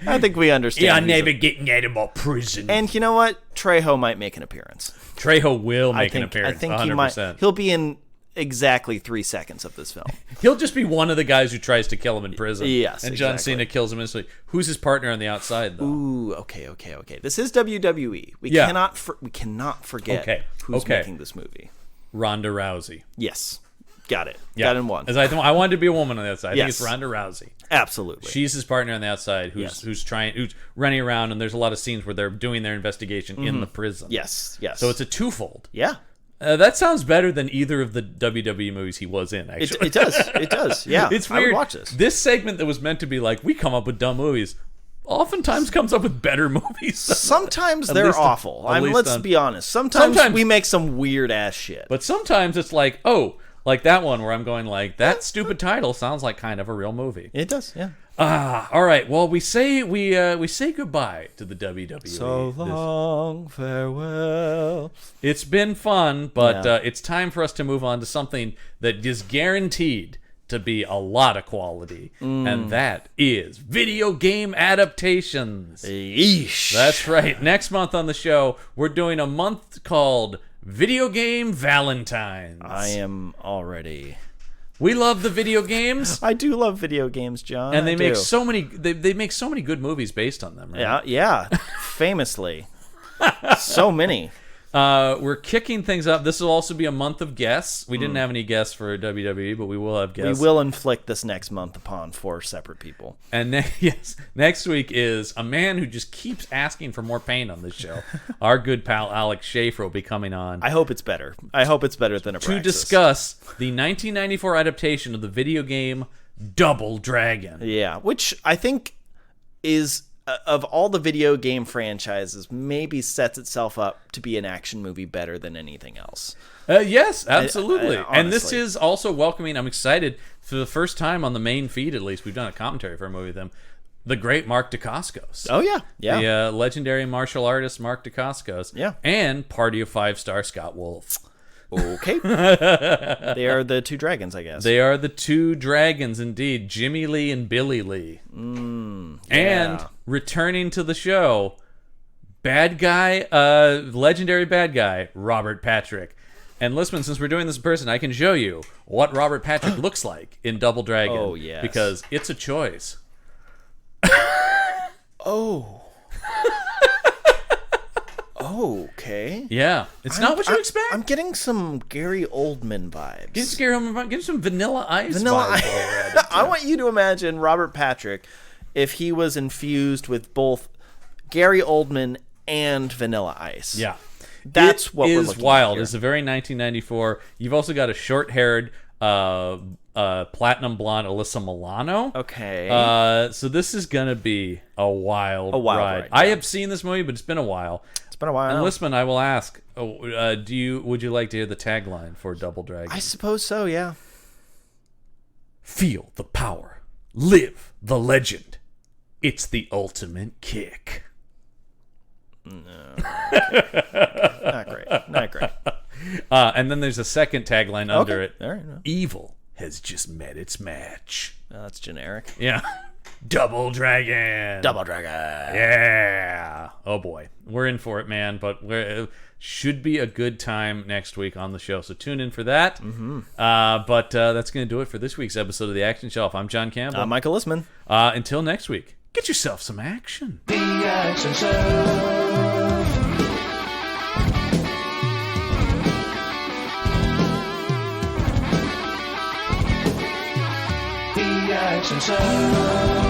I think we understand. Yeah, I'm never getting out of my prison. And you know what? Trejo might make an appearance. Trejo will make an appearance. I think 100%. he might. He'll be in exactly 3 seconds of this film. He'll just be one of the guys who tries to kill him in prison. Yes, and John exactly. Cena kills him instantly. Who's his partner on the outside, though? Ooh, okay. This is WWE. We cannot forget who's making this movie. Ronda Rousey. Yes. Got it. Yeah. Got in one. As I wanted to be a woman on the outside. I think Yes. it's Ronda Rousey. Absolutely. She's his partner on the outside who's running around, and there's a lot of scenes where they're doing their investigation in the prison. Yes. So it's a twofold. Yeah. That sounds better than either of the WWE movies he was in, actually. It does. It does. Yeah. It's weird. I would watch this. This segment that was meant to be like, we come up with dumb movies, oftentimes comes up with better movies. Sometimes At they're least awful. at least Let's be honest. Sometimes we make some weird ass shit. But sometimes it's like, oh, like that one where I'm going like, that stupid title sounds like kind of a real movie. It does, yeah. All right. Well, we say goodbye to the WWE. So long, farewell. It's been fun, but Yeah. it's time for us to move on to something that is guaranteed to be a lot of quality, and that is video game adaptations. Yeesh. That's right. Next month on the show, we're doing a month called Video Game Valentines. I am already. We love the video games, I do love video games, John. and they I make do. so many. They make so many good movies based on them. Right? Yeah. Famously. So many. We're kicking things up. This will also be a month of guests. We didn't have any guests for WWE, but we will have guests. We will inflict this next month upon 4 separate people. And next week is a man who just keeps asking for more pain on this show. Our good pal Alex Schaefer will be coming on. I hope it's better. I hope it's better than Abraxas. To discuss the 1994 adaptation of the video game Double Dragon. Yeah, which I think is, of all the video game franchises, maybe sets itself up to be an action movie better than anything else. Yes, absolutely. I and this is also welcoming. I'm excited for the first time on the main feed, at least. We've done a commentary for a movie with them. The great Mark Dacascos. Oh, yeah. Yeah. The legendary martial artist Mark Dacascos. Yeah. And Party of 5-Star Scott Wolf. Okay. They are the 2 dragons, I guess. They are the 2 dragons, indeed. Jimmy Lee and Billy Lee. Yeah. And returning to the show, bad guy, legendary bad guy, Robert Patrick. And listen, since we're doing this in person, I can show you what Robert Patrick looks like in Double Dragon. Oh, yes. Because it's a choice. Oh. Okay. Yeah. It's not what you expect. I'm getting some Gary Oldman vibes. Get some Vanilla Ice Vanilla vibes Ice. all around. I want you to imagine Robert Patrick if he was infused with both Gary Oldman and Vanilla Ice. Yeah. That's what we're looking at wild. here. It's a very 1994. You've also got a short-haired, platinum blonde Alyssa Milano. Okay. So this is gonna be a wild ride. Yeah. I have seen this movie, but it's been a while. It's been a while. And Listman, I will ask: would you like to hear the tagline for Double Dragon? I suppose so. Yeah. Feel the power, live the legend. It's the ultimate kick. No. Not great. Not great. And then there's a second tagline under it. All right. No. Evil has just met its match. No, that's generic. Yeah. Double Dragon. Double Dragon. Yeah. Oh, boy. We're in for it, man. But it should be a good time next week on the show. So tune in for that. Mm-hmm. But that's going to do it for this week's episode of The Action Shelf. I'm John Campbell. I'm Michael Listman. Until next week, get yourself some action. The Action Show. The Action Show.